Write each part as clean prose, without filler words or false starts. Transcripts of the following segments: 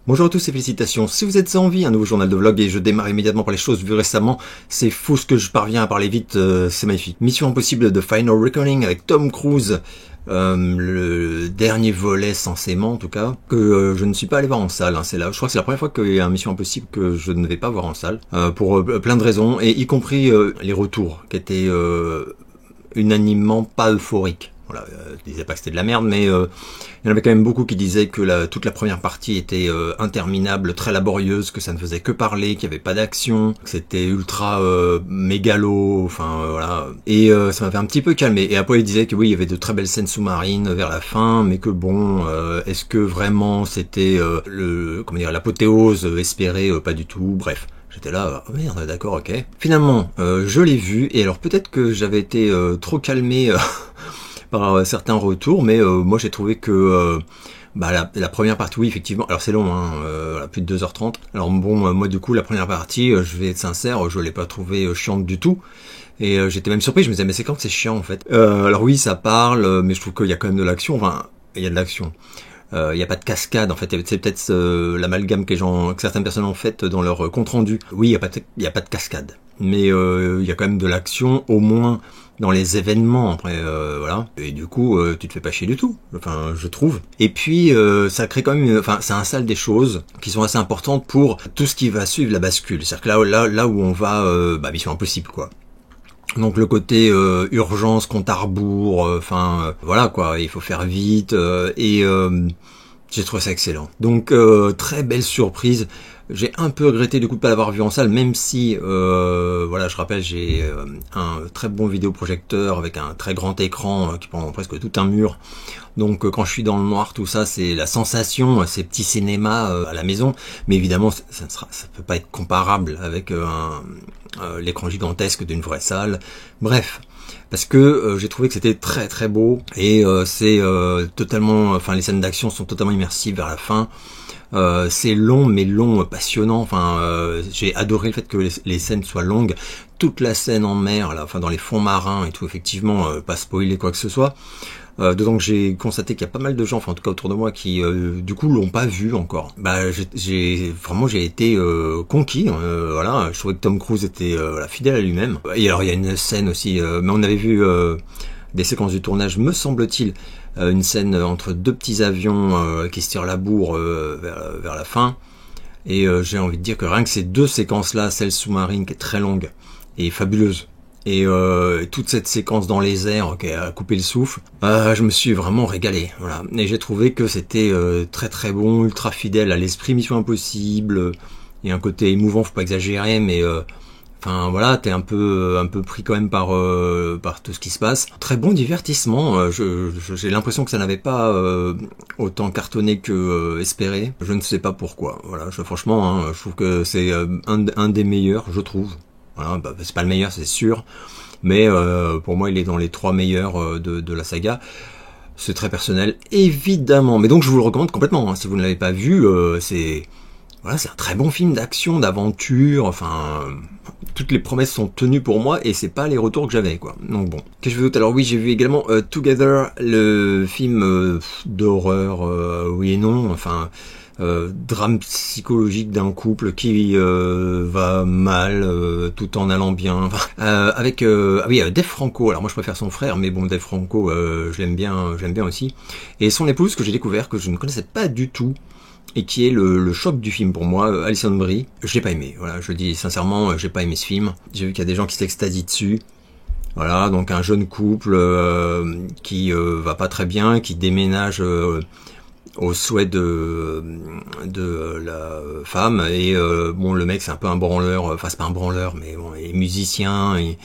Bonjour à tous et félicitations. Si vous êtes en vie, un nouveau journal de vlog et je démarre immédiatement par les choses vues récemment. C'est fou ce que je parviens à parler vite, c'est magnifique. Mission Impossible de Final Reckoning avec Tom Cruise. Le dernier volet censément en tout cas, que je ne suis pas allé voir en salle. Hein. Je crois que c'est la première fois qu'il y a un Mission Impossible que je ne vais pas voir en salle. Pour plein de raisons, et y compris les retours, qui étaient unanimement pas euphoriques. Voilà, je disais pas que c'était de la merde, mais il y en avait quand même beaucoup qui disaient que toute la première partie était interminable, très laborieuse, que ça ne faisait que parler, qu'il n'y avait pas d'action, que c'était ultra mégalo, enfin voilà. Et ça m'avait un petit peu calmé. Et après ils disaient que oui, il y avait de très belles scènes sous-marines vers la fin, mais que bon, est-ce que vraiment c'était l'apothéose espérée? Pas du tout, bref. J'étais là, oh merde, d'accord, ok. Finalement, je l'ai vu, et alors peut-être que j'avais été trop calmé par certains retours, mais moi j'ai trouvé que la première partie, oui effectivement, alors c'est long, hein, plus de 2h30, alors bon, moi du coup la première partie, je vais être sincère, je l'ai pas trouvée chiante du tout, et j'étais même surpris, je me disais mais c'est quand que c'est chiant en fait. Alors oui ça parle, mais je trouve qu'il y a quand même de l'action, enfin il y a de l'action. Il n'y a pas de cascade en fait, c'est peut-être l'amalgame que certaines personnes ont fait dans leur compte rendu. Oui, il y a pas de cascade, mais il y a quand même de l'action, au moins dans les événements après, voilà. Et du coup, tu te fais pas chier du tout, enfin je trouve. Et puis ça crée quand même, ça installe des choses qui sont assez importantes pour tout ce qui va suivre la bascule. C'est-à-dire que là où on va, mission impossible quoi. Donc le côté urgence, compte à rebours, voilà quoi, il faut faire vite, et j'ai trouvé ça excellent. Donc très belle surprise. J'ai un peu regretté du coup de pas l'avoir vu en salle, même si voilà, je rappelle, j'ai un très bon vidéoprojecteur avec un très grand écran qui prend presque tout un mur. Donc quand je suis dans le noir, tout ça, c'est la sensation, ces petits cinémas à la maison. Mais évidemment, ça peut pas être comparable avec l'écran gigantesque d'une vraie salle. Bref, parce que j'ai trouvé que c'était très très beau, et c'est totalement, les scènes d'action sont totalement immersives vers la fin. C'est long, mais long, passionnant. J'ai adoré le fait que les scènes soient longues. Toute la scène en mer, là, dans les fonds marins et tout, effectivement, pas spoiler quoi que ce soit. D'autant que j'ai constaté qu'il y a pas mal de gens, en tout cas autour de moi, qui du coup l'ont pas vu encore. J'ai été conquis. Voilà, je trouvais que Tom Cruise était fidèle à lui-même. Et alors il y a une scène aussi, mais on avait vu des séquences du tournage, me semble-t-il, une scène entre deux petits avions qui se tirent la bourre vers la fin. Et j'ai envie de dire que rien que ces deux séquences-là, celle sous-marine qui est très longue et fabuleuse, et toute cette séquence dans les airs qui a coupé le souffle, je me suis vraiment régalé. Voilà. Et j'ai trouvé que c'était très très bon, ultra fidèle à l'esprit Mission Impossible. Il y a un côté émouvant, faut pas exagérer, mais voilà, t'es un peu pris quand même par tout ce qui se passe. Très bon divertissement. J'ai l'impression que ça n'avait pas autant cartonné que espéré. Je ne sais pas pourquoi. Voilà, franchement, je trouve que c'est un des meilleurs, je trouve. Voilà, c'est pas le meilleur, c'est sûr, mais pour moi, il est dans les 3 meilleurs de la saga. C'est très personnel, évidemment. Mais donc, je vous le recommande complètement. Hein. Si vous ne l'avez pas vu, c'est un très bon film d'action, d'aventure. Toutes les promesses sont tenues pour moi, et c'est pas les retours que j'avais, quoi. Donc bon. Qu'est-ce que je veux d'autre? Alors oui, j'ai vu également Together, le film d'horreur, oui et non. Drame psychologique d'un couple qui va mal tout en allant bien, avec Dave Franco. Alors moi je préfère son frère, mais bon, Dave Franco, je l'aime bien aussi, et son épouse que j'ai découvert, que je ne connaissais pas du tout, et qui est le choc du film pour moi, Alison Brie. Je l'ai pas aimé, voilà, je le dis sincèrement, j'ai pas aimé ce film. J'ai vu qu'il y a des gens qui s'extasient dessus. Voilà, donc un jeune couple qui va pas très bien, qui déménage au souhait de la femme, et le mec c'est un peu un branleur, c'est pas un branleur, mais bon, il est musicien, et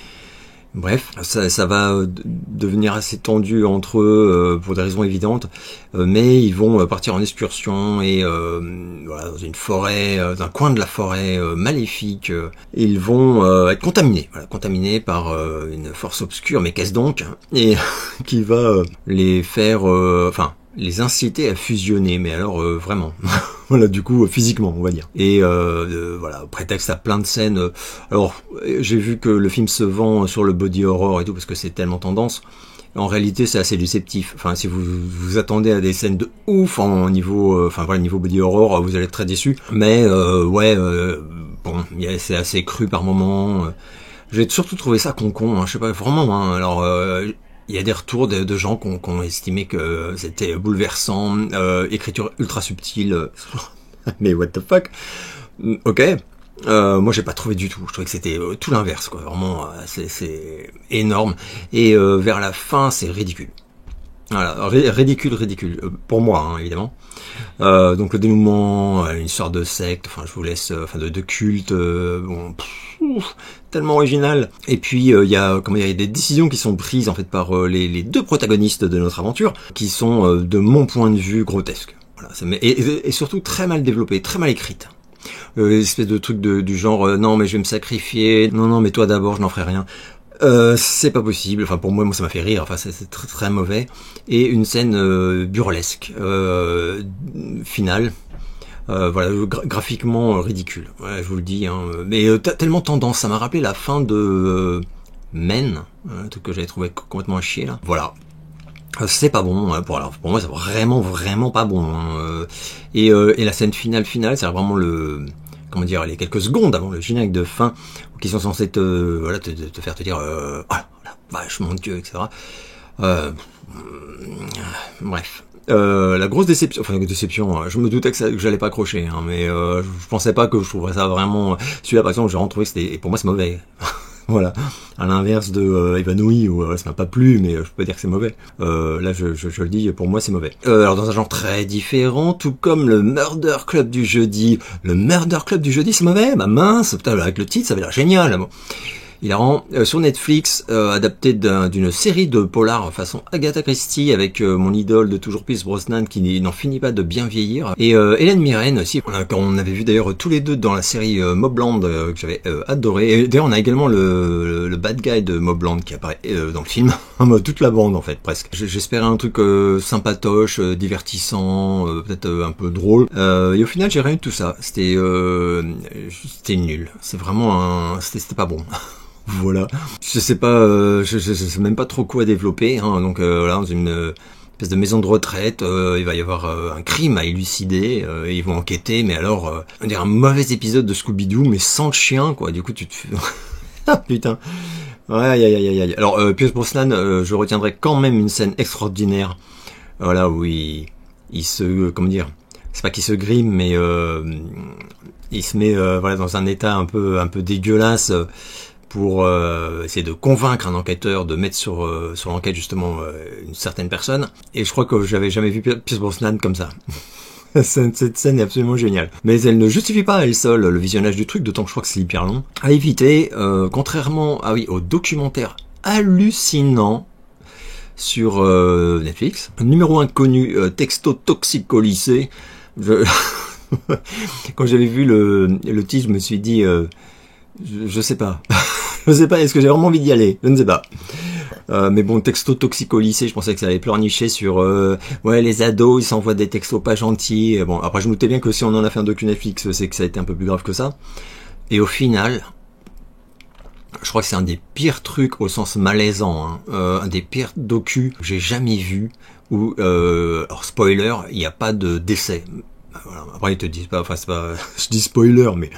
bref, ça va devenir assez tendu entre eux pour des raisons évidentes, mais ils vont partir en excursion, et dans une forêt, dans un coin de la forêt maléfique, ils vont être contaminés par une force obscure, mais qu'est-ce donc, et qui va les faire, les inciter à fusionner, mais alors vraiment, voilà, du coup physiquement on va dire. Et prétexte à plein de scènes. Alors j'ai vu que le film se vend sur le body horror et tout, parce que c'est tellement tendance, En réalité, c'est assez déceptif. Enfin, si vous vous attendez à des scènes de ouf en niveau, niveau body horror, vous allez être très déçu. Mais bon, c'est assez cru par moments. J'ai surtout trouvé ça con, hein, je sais pas vraiment. Hein. Alors, il y a des retours de gens qui ont estimé que c'était bouleversant, écriture ultra subtile. Mais what the fuck? Ok. Moi j'ai pas trouvé du tout, je trouvais que c'était tout l'inverse quoi, vraiment c'est énorme et vers la fin c'est ridicule. Voilà, ridicule, pour moi hein, évidemment. Donc le dénouement, une histoire de secte, enfin je vous laisse, de culte, bon, tellement original. Et puis il y a des décisions qui sont prises en fait par les deux protagonistes de notre aventure, qui sont de mon point de vue grotesques. Voilà, et surtout très mal développées, très mal écrites. Espèce de truc du genre non mais je vais me sacrifier, non mais toi d'abord je n'en ferai rien. C'est pas possible, enfin pour moi ça m'a fait rire, enfin c'est très très mauvais. Et une scène burlesque finale, voilà, graphiquement ridicule, ouais, je vous le dis, hein. Mais tellement tendance, ça m'a rappelé la fin de Men, un truc que j'avais trouvé complètement à chier là. Voilà. C'est pas bon, hein, pour moi c'est vraiment pas bon. Hein. Et la scène finale, c'est vraiment les quelques secondes avant le générique de fin, qui sont censés te faire te dire ah la vache mon Dieu, etc. Bref. La grosse déception, je me doutais que j'allais pas accrocher, hein, mais je pensais pas que je trouverais ça vraiment. Celui-là par exemple, j'ai vraiment trouvé que pour moi c'est mauvais. Voilà, à l'inverse de Évanoui où ça m'a pas plu, mais je peux dire que c'est mauvais. Là, je le dis, pour moi, c'est mauvais. Alors, dans un genre très différent, tout comme le Murder Club du jeudi. Le Murder Club du jeudi, c'est mauvais? Bah mince, putain, avec le titre, ça avait l'air génial. Bon. Hilarant, sur Netflix, adapté d'une série de polars façon Agatha Christie avec mon idole de toujours Pierce Brosnan qui n'en finit pas de bien vieillir, et Hélène Mirren aussi, qu'on avait vu d'ailleurs tous les deux dans la série Mobland que j'avais adoré. Et d'ailleurs on a également le bad guy de Mobland qui apparaît dans le film, toute la bande en fait presque. J'espérais un truc sympatoche, divertissant, peut-être un peu drôle, et au final j'ai rien eu de tout ça. C'était nul. C'est vraiment c'était pas bon. Voilà, je sais pas, je sais même pas trop quoi développer, hein. Donc là dans une espèce de maison de retraite, il va y avoir un crime à élucider, et ils vont enquêter, mais alors on dirait un mauvais épisode de Scooby-Doo mais sans le chien quoi. Du coup tu te fais ah putain. Ouais. Alors Pierce Brosnan, je retiendrai quand même une scène extraordinaire, voilà, où il se, comment dire, c'est pas qu'il se grime, mais il se met dans un état un peu dégueulasse, pour essayer de convaincre un enquêteur de mettre sur l'enquête justement une certaine personne. Et je crois que j'avais jamais vu Pierce Brosnan comme ça. Cette scène est absolument géniale. Mais elle ne justifie pas à elle seule le visionnage du truc, d'autant que je crois que c'est hyper long. À éviter, contrairement au documentaire hallucinant sur Netflix. Numéro 1 connu, texto toxico-lycée. Quand j'avais vu le titre, je me suis dit... je sais pas. Je sais pas, est-ce que j'ai vraiment envie d'y aller? Je ne sais pas. Mais bon, texto toxico lycée, je pensais que ça allait pleurnicher sur les ados, ils s'envoient des textos pas gentils. Bon, après je me doutais bien que si on en a fait un docu Netflix, c'est que ça a été un peu plus grave que ça. Et au final, je crois que c'est un des pires trucs au sens malaisant, hein. Un des pires docus que j'ai jamais vu où, alors spoiler, il n'y a pas de décès. Voilà. Après ils te disent pas, c'est pas, je dis spoiler, mais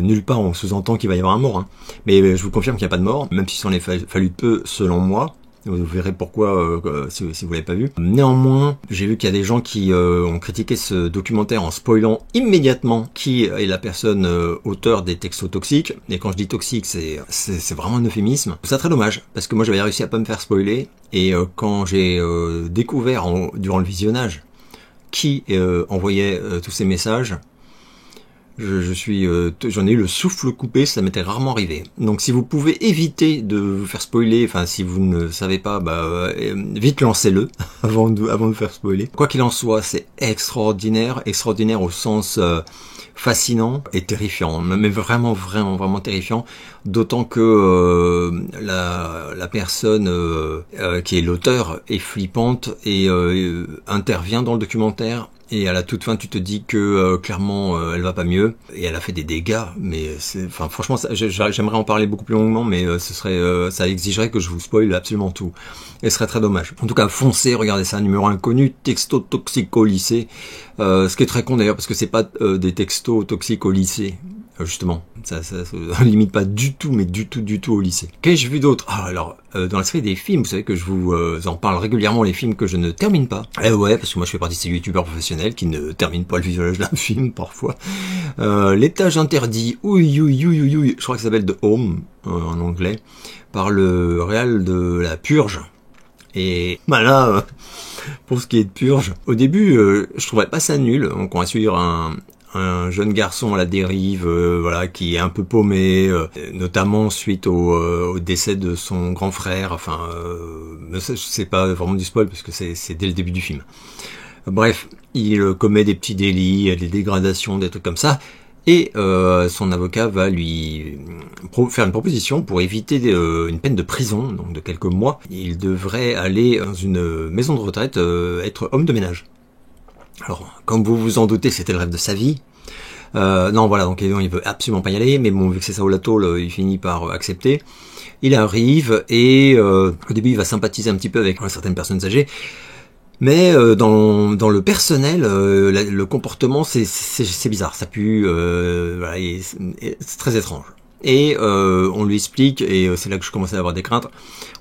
nulle part on sous-entend qu'il va y avoir un mort, hein. Mais je vous confirme qu'il n'y a pas de mort, même si ça en est fallu peu selon moi. Vous verrez pourquoi si vous l'avez pas vu. Néanmoins, j'ai vu qu'il y a des gens qui ont critiqué ce documentaire en spoilant immédiatement qui est la personne auteur des textos toxiques. Et quand je dis toxique, c'est vraiment un euphémisme. C'est très dommage, parce que moi j'avais réussi à pas me faire spoiler. Et quand j'ai découvert durant le visionnage qui envoyait tous ces messages, j'en ai eu le souffle coupé, ça m'était rarement arrivé. Donc si vous pouvez éviter de vous faire spoiler, enfin si vous ne savez pas, vite lancez-le avant de vous faire spoiler. Quoi qu'il en soit, c'est extraordinaire au sens fascinant et terrifiant, mais vraiment terrifiant. D'autant que la personne qui est l'auteur est flippante et intervient dans le documentaire Et à la toute fin, tu te dis que clairement, elle va pas mieux. Et elle a fait des dégâts, mais enfin, franchement, j'aimerais en parler beaucoup plus longuement, mais ça exigerait que je vous spoile absolument tout. Et ce serait très dommage. En tout cas, foncez, regardez ça, numéro inconnu, texto toxique au lycée. Ce qui est très con d'ailleurs, parce que c'est pas des textos toxiques au lycée. Justement, ça limite pas du tout, mais du tout au lycée. Qu'ai-je vu d'autre? Alors, dans la série des films, vous savez que je vous en parle régulièrement, les films que je ne termine pas. Eh ouais, parce que moi je fais partie de ces youtubeurs professionnels qui ne terminent pas le visionnage d'un film, parfois. L'étage interdit, je crois que ça s'appelle The Home, en anglais, par le réal de La Purge. Et bah là, pour ce qui est de Purge, au début, je trouvais pas ça nul. Donc on va suivre un jeune garçon à la dérive, voilà, qui est un peu paumé, notamment suite au décès de son grand frère. Enfin, c'est pas vraiment du spoil parce que c'est dès le début du film. Bref, il commet des petits délits, des dégradations, des trucs comme ça. Et son avocat va lui faire une proposition pour éviter une peine de prison, donc de quelques mois. Il devrait aller dans une maison de retraite, être homme de ménage. Alors, comme vous vous en doutez, c'était le rêve de sa vie. Non, voilà, donc il veut absolument pas y aller, mais bon, vu que c'est ça au lato, il finit par accepter. Il arrive et au début, il va sympathiser un petit peu avec certaines personnes âgées. Mais dans le personnel, le comportement, c'est bizarre, ça pue, voilà, c'est très étrange. Et on lui explique, et c'est là que je commençais à avoir des craintes,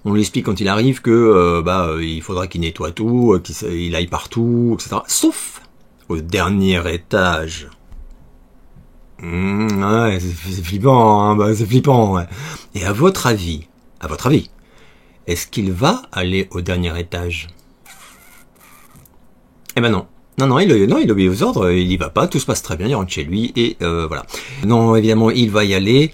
on lui explique quand il arrive que il faudra qu'il nettoie tout, qu'il aille partout, etc. Sauf au dernier étage. Ouais, c'est flippant, hein, c'est flippant, ouais. Et à votre avis, est-ce qu'il va aller au dernier étage? Eh ben non. Non, il obéit aux ordres, il y va pas, tout se passe très bien, il rentre chez lui, et voilà. Non, évidemment, il va y aller,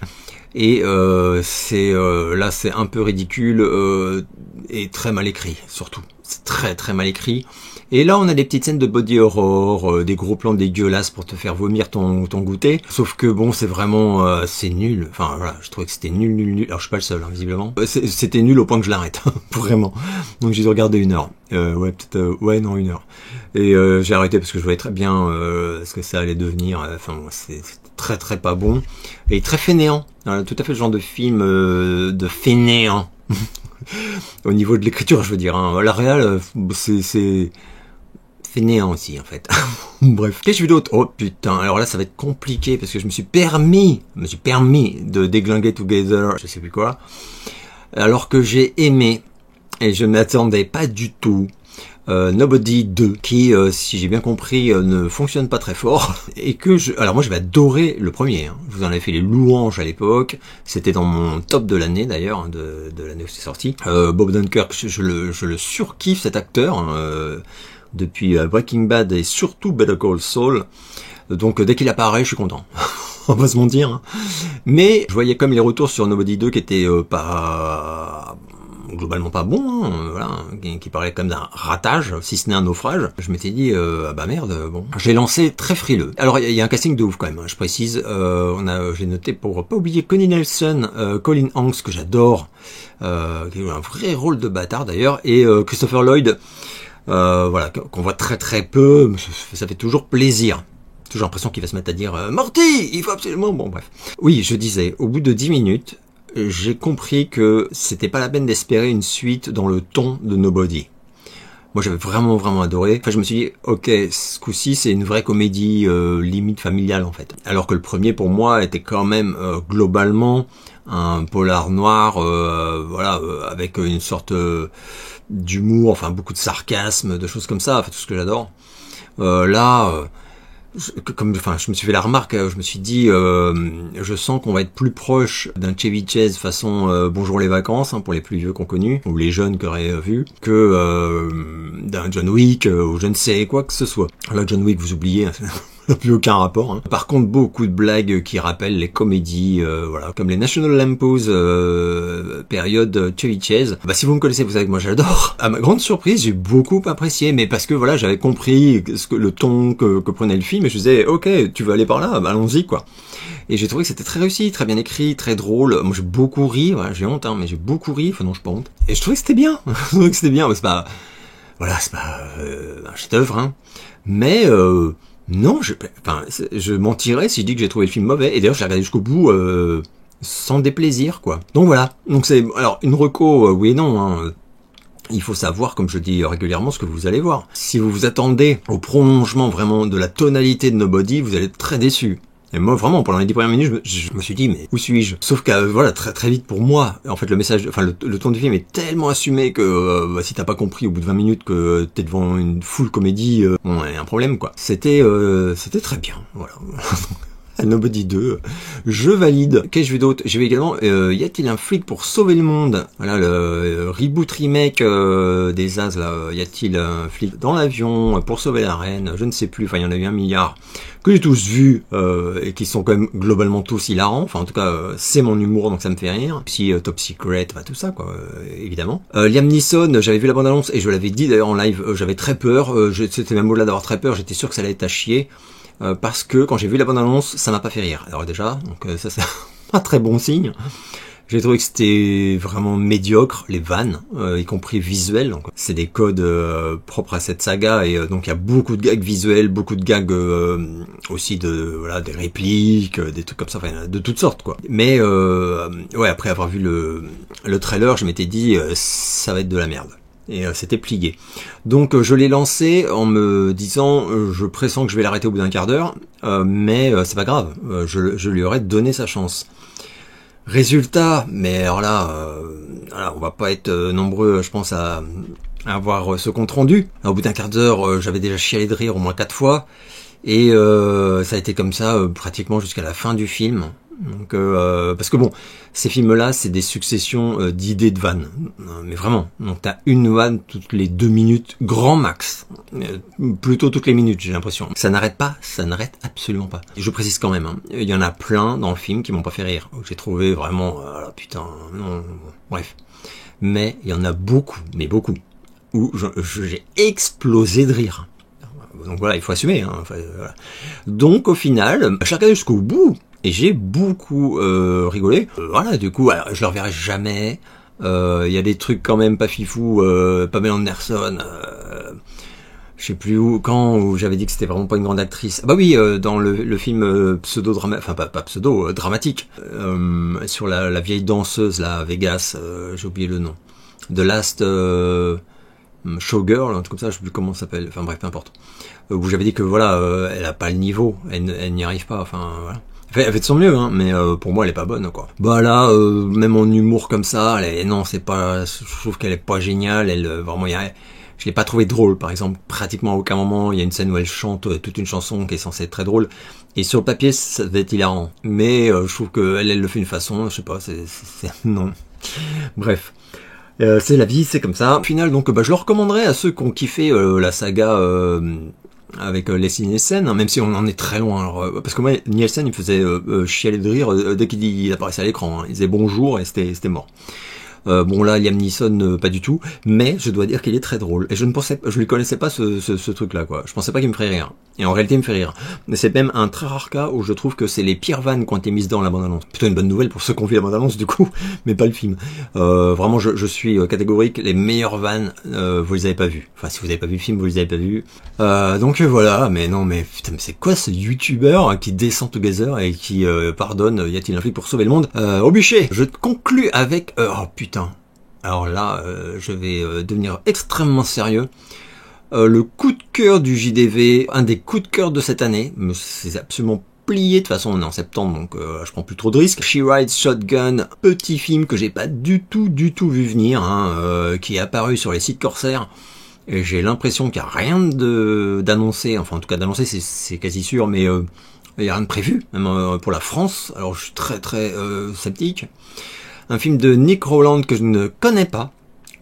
et là, c'est un peu ridicule, et très mal écrit, surtout. C'est très mal écrit. Et là, on a des petites scènes de body horror, des gros plans dégueulasses pour te faire vomir ton goûter. Sauf que bon, c'est vraiment, c'est nul. Enfin voilà, je trouvais que c'était nul. Alors je suis pas le seul, hein, visiblement. C'était nul au point que je l'arrête, vraiment. Donc j'ai regardé 1 heure. Ouais, peut-être, non, 1 heure. Et j'ai arrêté parce que je voyais très bien ce que ça allait devenir. Enfin, c'est très pas bon et très fainéant. Tout à fait le genre de film de fainéant. Au niveau de l'écriture, je veux dire. Hein. La réal, c'est fainéant aussi, en fait. Bref. Qu'est-ce que j'ai vu d'autre? Oh putain, alors là, ça va être compliqué parce que je me suis permis de déglinguer Together, je sais plus quoi, alors que j'ai aimé, et je ne m'attendais pas du tout, Nobody 2, qui, si j'ai bien compris, ne fonctionne pas très fort, et que alors moi j'avais adoré le premier, hein. Je vous en avais fait les louanges à l'époque, c'était dans mon top de l'année d'ailleurs, hein, de l'année où c'est sorti. Bob Odenkirk, je le surkiffe cet acteur, hein, depuis Breaking Bad et surtout Better Call Saul, donc dès qu'il apparaît, je suis content. On va se mentir, hein. Mais je voyais comme les retours sur Nobody 2 qui étaient globalement pas bon, hein, voilà, qui parlait comme d'un ratage, si ce n'est un naufrage. Je m'étais dit, bah merde, bon. J'ai lancé très frileux. Alors, il y a un casting de ouf quand même, hein, je précise. J'ai noté pour pas oublier Connie Nelson, Colin Hanks, que j'adore, qui a eu un vrai rôle de bâtard d'ailleurs, et Christopher Lloyd, voilà, qu'on voit très peu, ça fait toujours plaisir. Toujours l'impression qu'il va se mettre à dire Morty, il faut absolument... Bon, bref. Oui, je disais, au bout de 10 minutes, j'ai compris que c'était pas la peine d'espérer une suite dans le ton de Nobody. Moi, j'avais vraiment adoré. Enfin, je me suis dit, ok, ce coup-ci, c'est une vraie comédie limite familiale, en fait. Alors que le premier, pour moi, était quand même globalement un polar noir, voilà, avec une sorte d'humour, enfin beaucoup de sarcasme, de choses comme ça, enfin tout ce que j'adore. Là, je me suis fait la remarque, je me suis dit, je sens qu'on va être plus proche d'un Chevy Chase façon Bonjour les vacances, hein, pour les plus vieux qu'on connu, ou les jeunes qui auraient vu, que d'un John Wick, ou je ne sais quoi que ce soit. Là, John Wick, vous oubliez, hein, ça n'a plus aucun rapport. Hein. Par contre, beaucoup de blagues qui rappellent les comédies, voilà, comme les National Lampoons période Chevy Chase. Bah, si vous me connaissez, vous savez que moi j'adore. À ma grande surprise, j'ai beaucoup apprécié, mais parce que voilà, j'avais compris le ton que prenait le film, et je disais, ok, tu veux aller par là, bah, allons-y, quoi. Et j'ai trouvé que c'était très réussi, très bien écrit, très drôle. Moi, j'ai beaucoup ri, voilà, j'ai honte, hein, mais j'ai beaucoup ri, enfin non, je pas honte. Et je trouvais que c'était bien. Je trouvais que c'était bien, mais c'est pas... Voilà, c'est pas un chef-d'œuvre, hein. Mais non, je mentirais si je dis que j'ai trouvé le film mauvais. Et d'ailleurs, je l'ai regardé jusqu'au bout sans déplaisir, quoi. Donc voilà. Donc c'est alors une reco, oui et non. Hein. Il faut savoir, comme je dis régulièrement, ce que vous allez voir. Si vous vous attendez au prolongement vraiment de la tonalité de Nobody, vous allez être très déçu. Et moi, vraiment, pendant les 10 premières minutes, je me suis dit, mais où suis-je? Sauf que, voilà, très très vite pour moi, en fait, le message, enfin, le ton du film est tellement assumé que si t'as pas compris au bout de 20 minutes que t'es devant une full comédie, bon, il y a un problème, quoi. C'était très bien, voilà. Nobody 2, je valide. Qu'est-ce que je vais d'autre? J'ai vu également, y a-t-il un flic pour sauver le monde? Voilà, le reboot remake des As, là. Y a-t-il un flic dans l'avion pour sauver la reine? Je ne sais plus, enfin, il y en a eu 1 milliard que j'ai tous vus et qui sont quand même globalement tous hilarants. Enfin, en tout cas, c'est mon humour, donc ça me fait rire. Puis Top Secret, bah, tout ça, quoi, évidemment. Liam Neeson, j'avais vu la bande-annonce et je l'avais dit d'ailleurs en live, j'avais très peur. C'était même au-delà d'avoir très peur, j'étais sûr que ça allait être à chier. Parce que quand j'ai vu la bande-annonce, ça m'a pas fait rire. Alors déjà, donc ça c'est pas très bon signe. J'ai trouvé que c'était vraiment médiocre, les vannes, y compris visuels. Donc c'est des codes propres à cette saga et donc il y a beaucoup de gags visuels, beaucoup de gags aussi de voilà des répliques, des trucs comme ça, enfin de toutes sortes quoi. Mais ouais, après avoir vu le trailer, je m'étais dit ça va être de la merde. Et c'était plié. Donc je l'ai lancé en me disant je pressens que je vais l'arrêter au bout d'un quart d'heure, mais c'est pas grave, je lui aurais donné sa chance. Résultat, mais alors là, voilà, on va pas être nombreux, je pense, à avoir ce compte rendu. Au bout d'un quart d'heure, j'avais déjà chialé de rire au moins 4 fois, et ça a été comme ça pratiquement jusqu'à la fin du film. Donc parce que bon, ces films-là, c'est des successions d'idées de vannes, mais vraiment. Donc t'as une vanne toutes les 2 minutes, grand max, plutôt toutes les minutes, j'ai l'impression. Ça n'arrête pas, ça n'arrête absolument pas. Et je précise quand même, hein, il y en a plein dans le film qui m'ont pas fait rire. J'ai trouvé vraiment, putain, non, bref. Mais il y en a beaucoup, mais beaucoup, où j'ai explosé de rire. Donc voilà, il faut assumer. Hein, enfin, voilà. Donc au final, je l'ai regardé jusqu'au bout. Et j'ai beaucoup rigolé. Voilà, du coup, alors, je le reverrai jamais. Il y a des trucs quand même pas fifou. Pamela Anderson, je sais plus où j'avais dit que c'était vraiment pas une grande actrice. Ah bah oui, dans le film pseudo-dramatique, enfin pas pseudo, dramatique, sur la vieille danseuse là, à Vegas, j'ai oublié le nom. The Last Showgirl, un truc comme ça, je sais plus comment ça s'appelle. Enfin bref, peu importe. Où j'avais dit que voilà, elle a pas le niveau, elle n'y arrive pas. Enfin voilà. Elle fait de son mieux, hein, mais pour moi elle est pas bonne quoi. Bah là, même en humour comme ça, non, c'est pas. Je trouve qu'elle est pas géniale. Elle vraiment, je l'ai pas trouvé drôle. Par exemple, pratiquement à aucun moment, il y a une scène où elle chante toute une chanson qui est censée être très drôle. Et sur le papier, ça devait être hilarant. Mais je trouve qu'elle le fait d'une façon, je sais pas, c'est non. Bref. C'est la vie, c'est comme ça. Au final, donc, je le recommanderais à ceux qui ont kiffé la saga avec Leslie Nielsen, hein, même si on en est très loin. Alors, parce que moi, Nielsen, il me faisait chialer de rire dès qu'il apparaissait à l'écran. Hein. Il disait bonjour et c'était mort. Bon là, Liam Neeson, pas du tout, mais je dois dire qu'il est très drôle. Et je lui connaissais pas ce truc-là, quoi. Je pensais pas qu'il me ferait rire. Et en réalité, il me fait rire. Mais c'est même un très rare cas où je trouve que c'est les pires vannes qui ont été mises dans la bande-annonce. Plutôt une bonne nouvelle pour ceux qui ont vu la bande-annonce, du coup, mais pas le film. Vraiment, je suis catégorique. Les meilleures vannes, vous les avez pas vues. Enfin, si vous avez pas vu le film, vous les avez pas vues. Donc voilà, mais non, mais putain, mais c'est quoi ce YouTuber qui descend together et qui pardonne, y a-t-il un flic pour sauver le monde au bûcher. Je conclus avec... oh putain. Alors là, je vais devenir extrêmement sérieux. Le coup de cœur du JDV, un des coups de cœur de cette année, c'est absolument plié, de toute façon on est en septembre donc je prends plus trop de risques. She Rides Shotgun, petit film que j'ai pas du tout vu venir, hein, qui est apparu sur les sites corsaires. Et j'ai l'impression qu'il n'y a rien d'annoncé, enfin en tout cas d'annoncé c'est quasi sûr, mais il n'y a rien de prévu, même pour la France, alors je suis très sceptique. Un film de Nick Rowland que je ne connais pas,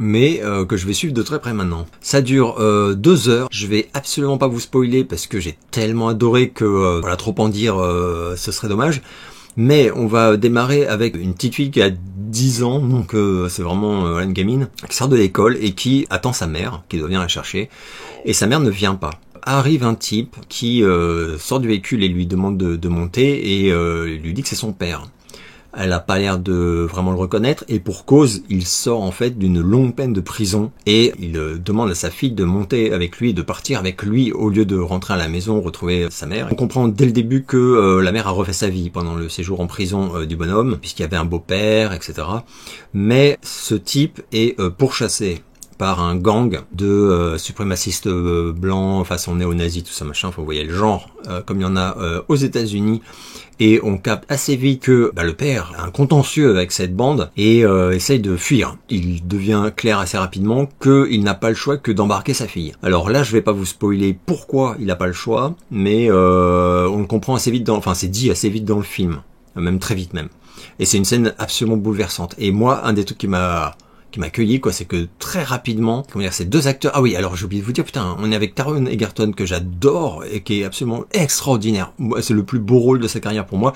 mais que je vais suivre de très près maintenant. Ça dure 2 heures, je vais absolument pas vous spoiler parce que j'ai tellement adoré que, voilà, trop en dire, ce serait dommage. Mais on va démarrer avec une petite fille qui a 10 ans, donc c'est vraiment une gamine, qui sort de l'école et qui attend sa mère, qui doit venir la chercher, et sa mère ne vient pas. Arrive un type qui sort du véhicule et lui demande de monter, et lui dit que c'est son père. Elle a pas l'air de vraiment le reconnaître, et pour cause, il sort en fait d'une longue peine de prison, et il demande à sa fille de monter avec lui, de partir avec lui, au lieu de rentrer à la maison, retrouver sa mère. On comprend dès le début que la mère a refait sa vie pendant le séjour en prison du bonhomme, puisqu'il y avait un beau-père, etc. Mais ce type est pourchassé par un gang de suprémacistes blancs, façon néo-nazi, tout ça machin, faut voyez le genre, comme il y en a aux États-Unis. Et on capte assez vite que le père a un contentieux avec cette bande et essaye de fuir. Il devient clair assez rapidement qu'il n'a pas le choix que d'embarquer sa fille. Alors là, je vais pas vous spoiler pourquoi il n'a pas le choix, mais on le comprend assez vite enfin c'est dit assez vite dans le film, même très vite même. Et c'est une scène absolument bouleversante. Et moi, un des trucs qui m'a accueilli, quoi, c'est que très rapidement, comment dire, ces deux acteurs, ah oui, alors j'ai oublié de vous dire, putain, on est avec Taron Egerton, que j'adore, et qui est absolument extraordinaire. C'est le plus beau rôle de sa carrière pour moi,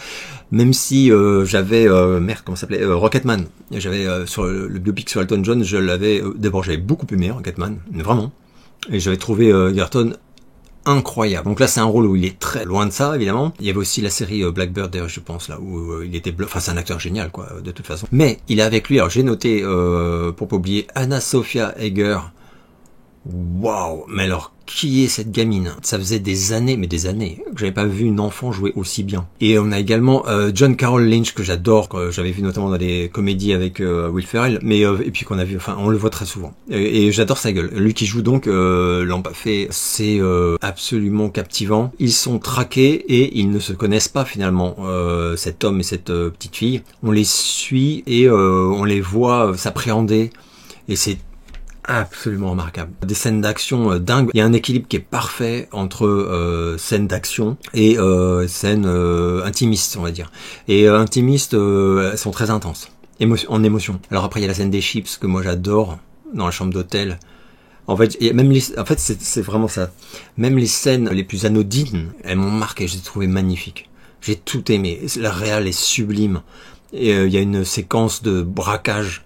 même si j'avais, merde, comment ça s'appelait, Rocketman. J'avais, sur le biopic sur Elton John, je l'avais, d'abord j'avais beaucoup aimé Rocketman, vraiment, et j'avais trouvé Egerton incroyable. Donc là, c'est un rôle où il est très loin de ça, évidemment. Il y avait aussi la série Blackbird, d'ailleurs, je pense, là, où il était enfin, c'est un acteur génial, quoi, de toute façon. Mais il a avec lui, alors j'ai noté, pour pas oublier, Anna Sophia Egger. Waouh! Mais alors, qui est cette gamine? Ça faisait des années, mais des années, que j'avais pas vu une enfant jouer aussi bien. Et on a également John Carroll Lynch, que j'adore, que j'avais vu notamment dans les comédies avec Will Ferrell, mais et puis qu'on a vu, enfin, on le voit très souvent. Et j'adore sa gueule. Lui qui joue donc l'Empaffé, c'est absolument captivant. Ils sont traqués et ils ne se connaissent pas finalement, cet homme et cette petite fille. On les suit et on les voit s'appréhender, et c'est absolument remarquable. Des scènes d'action dingues. Il y a un équilibre qui est parfait entre scènes d'action et scènes intimistes, on va dire. Et intimistes, elles sont très intenses, en émotion. Alors après, il y a la scène des chips que moi j'adore dans la chambre d'hôtel. En fait, c'est vraiment ça. Même les scènes les plus anodines, elles m'ont marqué. Je les ai trouvées magnifiques. J'ai tout aimé. La réal est sublime. Et il y a une séquence de braquage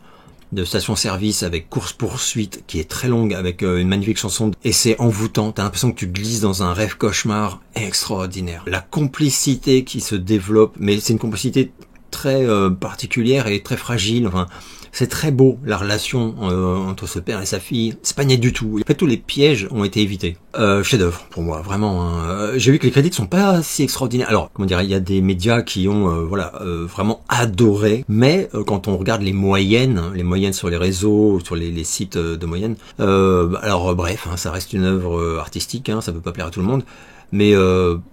de station-service avec course-poursuite qui est très longue, avec une magnifique chanson, et c'est envoûtant. T'as l'impression que tu glisses dans un rêve cauchemar extraordinaire. La complicité qui se développe, mais c'est une complicité très particulière et très fragile. Enfin, c'est très beau, la relation entre ce père et sa fille. C'est pas net du tout. En fait, tous les pièges ont été évités. Chef-d'œuvre pour moi, vraiment. Hein. J'ai vu que les critiques sont pas si extraordinaires. Alors, comment dire, il y a des médias qui ont vraiment adoré, mais quand on regarde les moyennes sur les réseaux, sur les sites de moyenne, alors bref, hein, ça reste une œuvre artistique, hein, ça peut pas plaire à tout le monde. Mais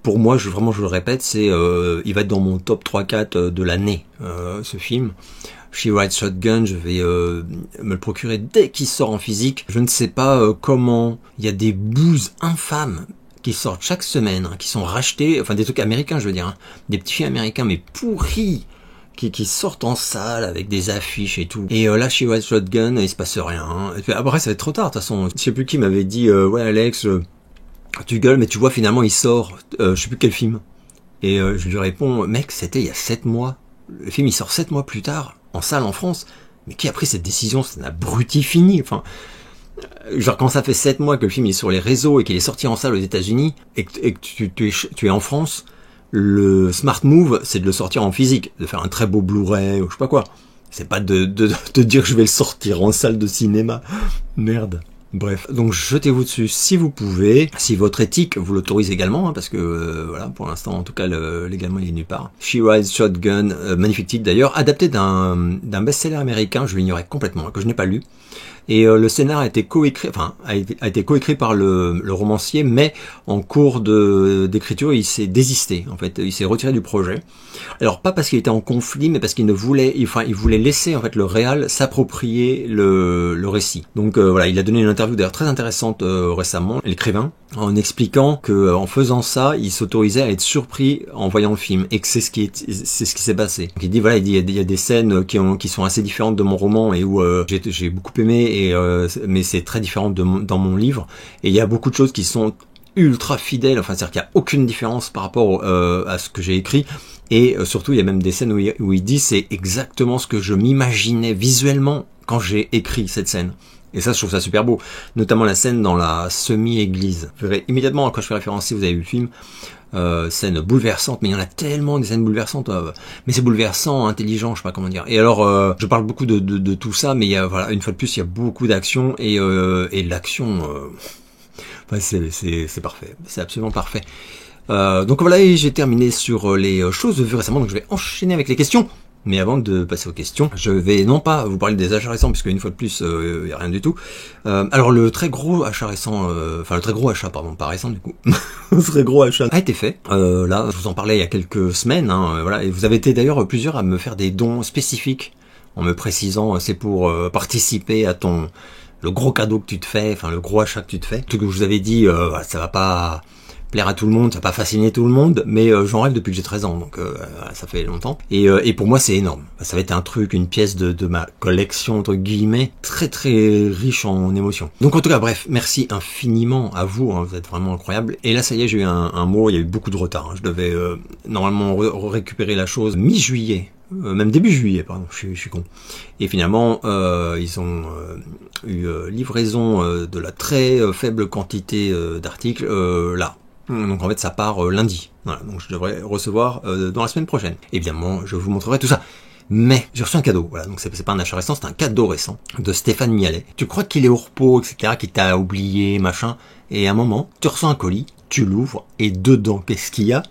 pour moi, je le répète, c'est il va être dans mon top 3-4 de l'année, ce film. She Rides Shotgun, je vais me le procurer dès qu'il sort en physique. Je ne sais pas comment il y a des bouses infâmes qui sortent chaque semaine, hein, qui sont rachetés, enfin des trucs américains, je veux dire, hein, des petits films américains mais pourris, qui sortent en salle avec des affiches et tout. Et là, She Rides Shotgun, il se passe rien. Hein. Et puis, après, ça va être trop tard, de toute façon. Je sais plus qui m'avait dit, ouais Alex, tu gueules, mais tu vois finalement il sort, je sais plus quel film. Et je lui réponds, mec, c'était il y a 7 mois. Le film il sort 7 mois plus tard, en salle en France. Mais qui a pris cette décision? C'est un abruti fini. Enfin, genre quand ça fait 7 mois que le film est sur les réseaux et qu'il est sorti en salle aux États-Unis et que tu es en France, le smart move c'est de le sortir en physique, de faire un très beau Blu-ray ou je sais pas quoi. C'est pas de dire que je vais le sortir en salle de cinéma. Merde. Bref, donc jetez-vous dessus si vous pouvez, si votre éthique vous l'autorise également, hein, parce que voilà, pour l'instant en tout cas légalement il est nulle part. She Rides Shotgun, magnifique titre d'ailleurs, adapté d'un best-seller américain, je l'ignorais complètement, que je n'ai pas lu. Et le scénar a été coécrit, par le romancier, mais en cours d'écriture, il s'est désisté. En fait, il s'est retiré du projet. Alors pas parce qu'il était en conflit, mais parce qu'il voulait laisser en fait le réal s'approprier le récit. Donc voilà, il a donné une interview d'ailleurs très intéressante récemment, l'écrivain, en expliquant que en faisant ça, il s'autorisait à être surpris en voyant le film, et que c'est ce qui s'est passé. Donc il dit voilà, il y a des scènes qui sont assez différentes de mon roman et où j'ai beaucoup aimé. Mais c'est très différent dans mon livre, et il y a beaucoup de choses qui sont ultra fidèles, enfin c'est-à-dire qu'il n'y a aucune différence par rapport à ce que j'ai écrit, et surtout il y a même des scènes où il dit c'est exactement ce que je m'imaginais visuellement quand j'ai écrit cette scène. Et ça, je trouve ça super beau. Notamment la scène dans la semi-église. Vous verrez immédiatement, quand je fais référence, si vous avez vu le film, scènes bouleversantes, mais il y en a tellement des scènes bouleversantes, mais c'est bouleversant, intelligent, je sais pas comment dire. Et alors, je parle beaucoup de tout ça, mais il y a, voilà, une fois de plus, il y a beaucoup d'action, et l'action, enfin, c'est parfait, c'est absolument parfait. Donc voilà, et j'ai terminé sur les choses vues récemment, donc je vais enchaîner avec les questions. Mais avant de passer aux questions, je vais non pas vous parler des achats récents, puisque une fois de plus, il n'y a rien du tout. Alors le très gros achat récent, enfin le très gros achat, pardon, pas récent du coup, le très gros achat a été fait. Là, je vous en parlais il y a quelques semaines, hein, voilà, et vous avez été d'ailleurs plusieurs à me faire des dons spécifiques, en me précisant c'est pour participer à le gros cadeau que tu te fais, enfin le gros achat que tu te fais. Tout que je vous avais dit, ça va pas plaire à tout le monde, ça va pas fasciner tout le monde, mais j'en rêve depuis que j'ai 13 ans, donc ça fait longtemps. Et pour moi c'est énorme. Ça va être un truc, une pièce de ma collection entre guillemets, très très riche en émotions. Donc en tout cas bref, merci infiniment à vous, hein, vous êtes vraiment incroyables. Et là ça y est, j'ai eu un mot, il y a eu beaucoup de retard, hein. Je devais normalement récupérer la chose mi-juillet. Même début juillet, pardon, je suis con. Et finalement, ils ont eu livraison de la très faible quantité d'articles là. Donc en fait ça part lundi. Voilà, donc je devrais recevoir dans la semaine prochaine. Évidemment, je vous montrerai tout ça. Mais j'ai reçu un cadeau, voilà, donc c'est pas un achat récent, c'est un cadeau récent de Stéphane Mialet. Tu crois qu'il est au repos, etc., qu'il t'a oublié, machin, et à un moment, tu reçois un colis, tu l'ouvres, et dedans, qu'est-ce qu'il y a?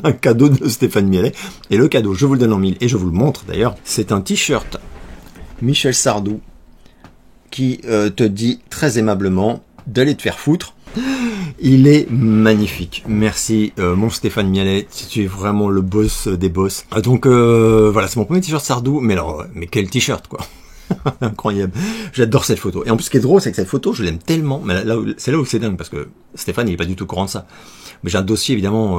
Un cadeau de Stéphane Mialet. Et le cadeau, je vous le donne en mille, et je vous le montre d'ailleurs, c'est un t-shirt Michel Sardou qui te dit très aimablement d'aller te faire foutre. Il est magnifique. Merci mon Stéphane Mialet, tu es vraiment le boss des boss. Donc voilà, c'est mon premier t-shirt Sardou, mais alors, mais quel t-shirt quoi. Incroyable. J'adore cette photo. Et en plus ce qui est drôle, c'est que cette photo, je l'aime tellement, mais c'est là où c'est dingue, parce que Stéphane il est pas du tout au courant de ça. Mais j'ai un dossier évidemment,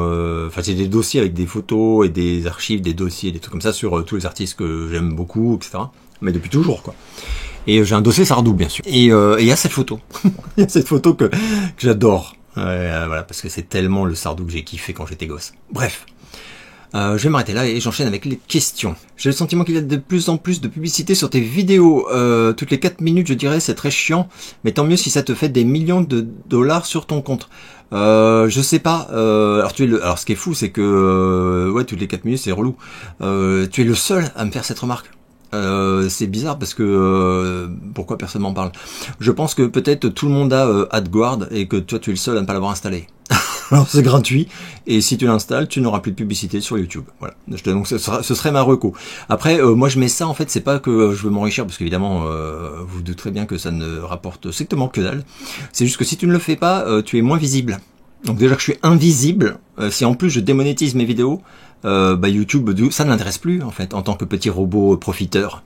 enfin j'ai des dossiers avec des photos et des archives, des dossiers, des trucs comme ça sur tous les artistes que j'aime beaucoup, etc. Mais depuis toujours quoi. Et j'ai un dossier Sardou bien sûr. Et il y a cette photo. Il y a cette photo que j'adore. Voilà, parce que c'est tellement le Sardou que j'ai kiffé quand j'étais gosse. Bref. Je vais m'arrêter là et j'enchaîne avec les questions. J'ai le sentiment qu'il y a de plus en plus de publicité sur tes vidéos. Toutes les 4 minutes, je dirais, c'est très chiant. Mais tant mieux si ça te fait des millions de dollars sur ton compte. Je sais pas. Alors ce qui est fou, c'est que ouais, toutes les 4 minutes, c'est relou. Tu es le seul à me faire cette remarque. C'est bizarre parce que pourquoi personne m'en parle? Je pense que peut-être tout le monde a AdGuard et que toi tu es le seul à ne pas l'avoir installé. Alors c'est gratuit et si tu l'installes, tu n'auras plus de publicité sur YouTube. Voilà. Donc ce serait ma reco. Après, moi je mets ça en fait, c'est pas que je veux m'enrichir parce qu'évidemment vous douterez bien que ça ne rapporte strictement que dalle. C'est juste que si tu ne le fais pas, tu es moins visible. Donc déjà que je suis invisible, si en plus je démonétise mes vidéos, YouTube, ça ne l'intéresse plus en fait en tant que petit robot profiteur.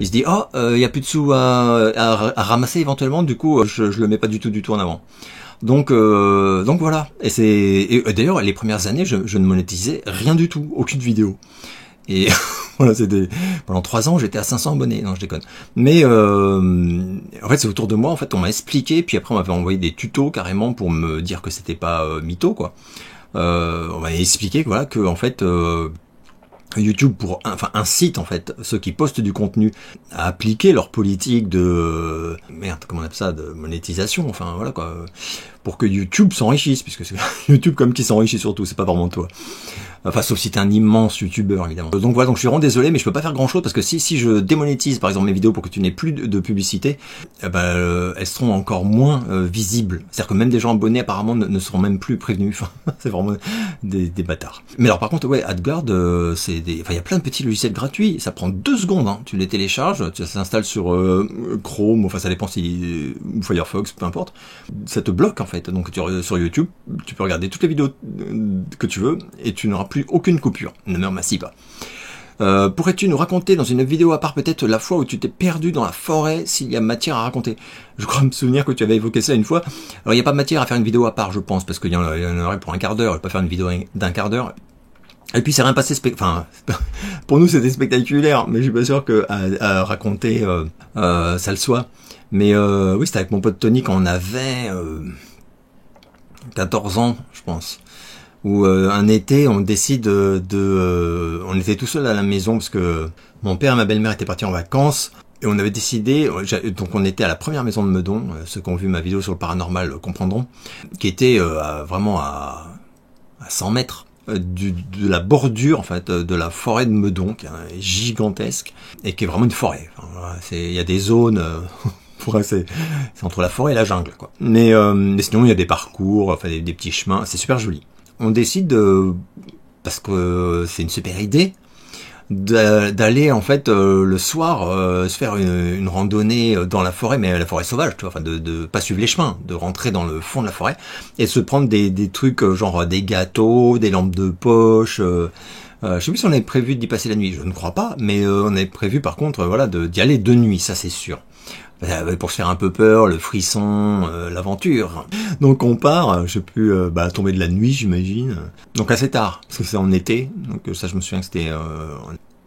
Il se dit il y a plus de sous à ramasser éventuellement, du coup je le mets pas du tout en avant. Donc voilà. Et d'ailleurs les premières années je ne monétisais rien du tout, aucune vidéo. Et voilà, c'était pendant 3 ans j'étais à 500 abonnés, non je déconne. Mais en fait c'est autour de moi, en fait on m'a expliqué, puis après on m'avait envoyé des tutos carrément pour me dire que c'était pas mytho quoi. On m'a expliqué voilà que en fait YouTube incite en fait ceux qui postent du contenu à appliquer leur politique de comment on appelle ça, de monétisation, enfin voilà quoi, pour que YouTube s'enrichisse, puisque c'est YouTube comme qui s'enrichit surtout, c'est pas vraiment toi. Enfin, sauf si t'es un immense youtubeur, évidemment. Donc voilà, donc je suis vraiment désolé, mais je peux pas faire grand chose, parce que si je démonétise, par exemple, mes vidéos pour que tu n'aies plus de publicité, elles seront encore moins visibles. C'est-à-dire que même des gens abonnés, apparemment, ne seront même plus prévenus. Enfin, c'est vraiment des bâtards. Mais alors, par contre, ouais, AdGuard, il y a plein de petits logiciels gratuits. Ça prend 2 secondes, hein. Tu les télécharges, ça s'installe sur Chrome, enfin, ça dépend ou Firefox, peu importe. Ça te bloque, en fait. Donc, sur YouTube, tu peux regarder toutes les vidéos que tu veux, et tu n'auras plus aucune coupure. Ne me remercie pas. Pourrais-tu nous raconter dans une vidéo à part peut-être la fois où tu t'es perdu dans la forêt, s'il y a matière à raconter? Je crois me souvenir que tu avais évoqué ça une fois. Alors il n'y a pas matière à faire une vidéo à part, je pense, parce qu'il y en aurait pour un quart d'heure, je vais pas faire une vidéo d'un quart d'heure. Et puis c'est rien passé, pour nous c'était spectaculaire, mais je suis pas sûr que à raconter ça le soit. Mais oui, c'était avec mon pote Tony quand on avait 14 ans, je pense. Où un été, on décide on était tout seul à la maison parce que mon père et ma belle-mère étaient partis en vacances et on avait décidé, donc on était à la première maison de Meudon, ceux qui ont vu ma vidéo sur le paranormal comprendront, qui était vraiment à à 100 mètres de la bordure en fait de la forêt de Meudon, qui est gigantesque et qui est vraiment une forêt. Enfin, voilà, il y a des zones c'est entre la forêt et la jungle, quoi. Mais sinon il y a des parcours, enfin des petits chemins, c'est super joli. On décide parce que c'est une super idée d'aller en fait le soir se faire une randonnée dans la forêt, mais la forêt sauvage, tu vois, enfin de pas suivre les chemins, de rentrer dans le fond de la forêt et se prendre des trucs genre des gâteaux, des lampes de poche. Je sais plus si on avait prévu d'y passer la nuit, je ne crois pas, mais on avait prévu par contre voilà d'y aller de nuit, ça c'est sûr. Pour se faire un peu peur, le frisson, l'aventure. Donc on part, je sais plus, tomber de la nuit j'imagine. Donc assez tard, parce que c'est en été. Donc ça je me souviens que c'était...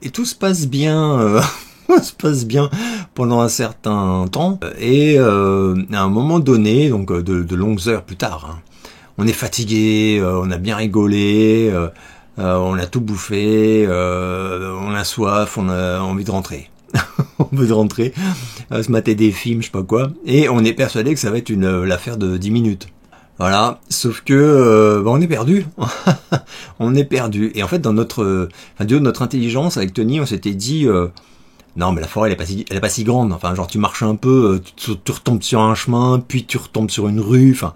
Et tout se passe bien, se passe bien pendant un certain temps. Et à un moment donné, donc de longues heures plus tard, hein, on est fatigué, on a bien rigolé, on a tout bouffé, on a soif, on a envie de rentrer. On veut rentrer, se mater des films, je sais pas quoi, et on est persuadé que ça va être l'affaire de 10 minutes. Voilà, sauf que on est perdu. On est perdu. Et en fait, dans du haut de notre intelligence, avec Tony, on s'était dit non, mais la forêt, elle est pas si grande. Enfin, genre, tu marches un peu, tu retombes sur un chemin, puis tu retombes sur une rue, enfin...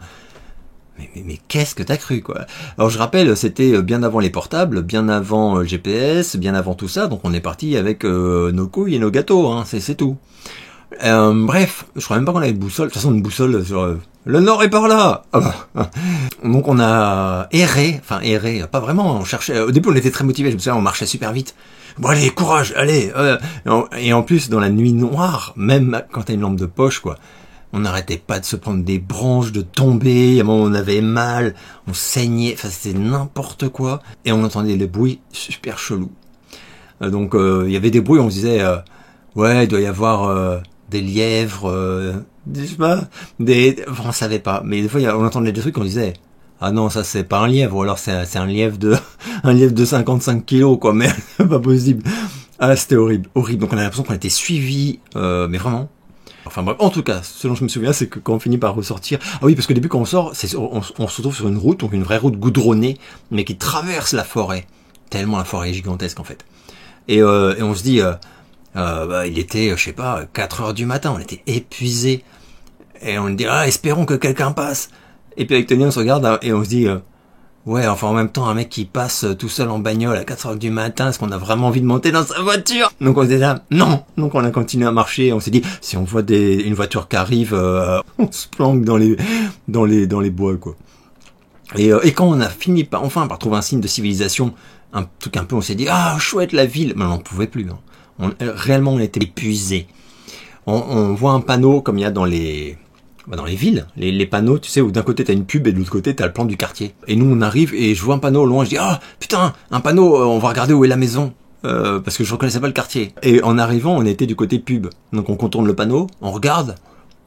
Mais qu'est-ce que t'as cru, quoi? Alors je rappelle, c'était bien avant les portables, bien avant le GPS, bien avant tout ça, donc on est parti avec nos couilles et nos gâteaux, hein, c'est tout. Bref, je crois même pas qu'on avait de boussole. De toute façon, une boussole sur le nord est par là. Ah bah. Donc on a erré, pas vraiment. On cherchait. Au début, on était très motivés. Je me souviens, on marchait super vite. Bon allez, courage, allez. Et en plus, dans la nuit noire, même quand t'as une lampe de poche, quoi. On n'arrêtait pas de se prendre des branches, de tomber, à un moment on avait mal, on saignait, enfin c'était n'importe quoi. Et on entendait des bruits super chelous. Donc il y avait des bruits, on se disait, ouais, il doit y avoir des lièvres, je sais pas, enfin, on savait pas. Mais des fois on entendait des trucs, on disait, ah non, ça c'est pas un lièvre, ou alors c'est un lièvre de 55 kilos, quoi, mais c'est pas possible. Ah, c'était horrible, horrible. Donc on a l'impression qu'on était suivis, mais vraiment. Enfin bref, en tout cas, ce dont je me souviens, c'est que quand on finit par ressortir... Ah oui, parce qu'au début, quand on sort, on se retrouve sur une route, donc une vraie route goudronnée, mais qui traverse la forêt. Tellement la forêt est gigantesque, en fait. Et on se dit, il était, je sais pas, 4 heures du matin, on était épuisés. Et on se dit, ah, espérons que quelqu'un passe. Et puis avec Tony, on se regarde et on se dit... ouais, enfin en même temps, un mec qui passe tout seul en bagnole à 4 heures du matin, est-ce qu'on a vraiment envie de monter dans sa voiture? Donc on se dit là, non. Donc on a continué à marcher, on s'est dit, si on voit une voiture qui arrive, on se planque dans les bois, quoi. Et quand on a fini par trouver un signe de civilisation, un truc un peu, on s'est dit, ah chouette la ville, mais on n'en pouvait plus. Hein. Réellement, on était épuisés. On voit un panneau comme il y a dans les villes, les panneaux, tu sais, où d'un côté t'as une pub et de l'autre côté t'as le plan du quartier. Et nous on arrive et je vois un panneau au loin, je dis ah putain, un panneau, on va regarder où est la maison, parce que je reconnaissais pas le quartier. Et en arrivant, on était du côté pub, donc on contourne le panneau, on regarde,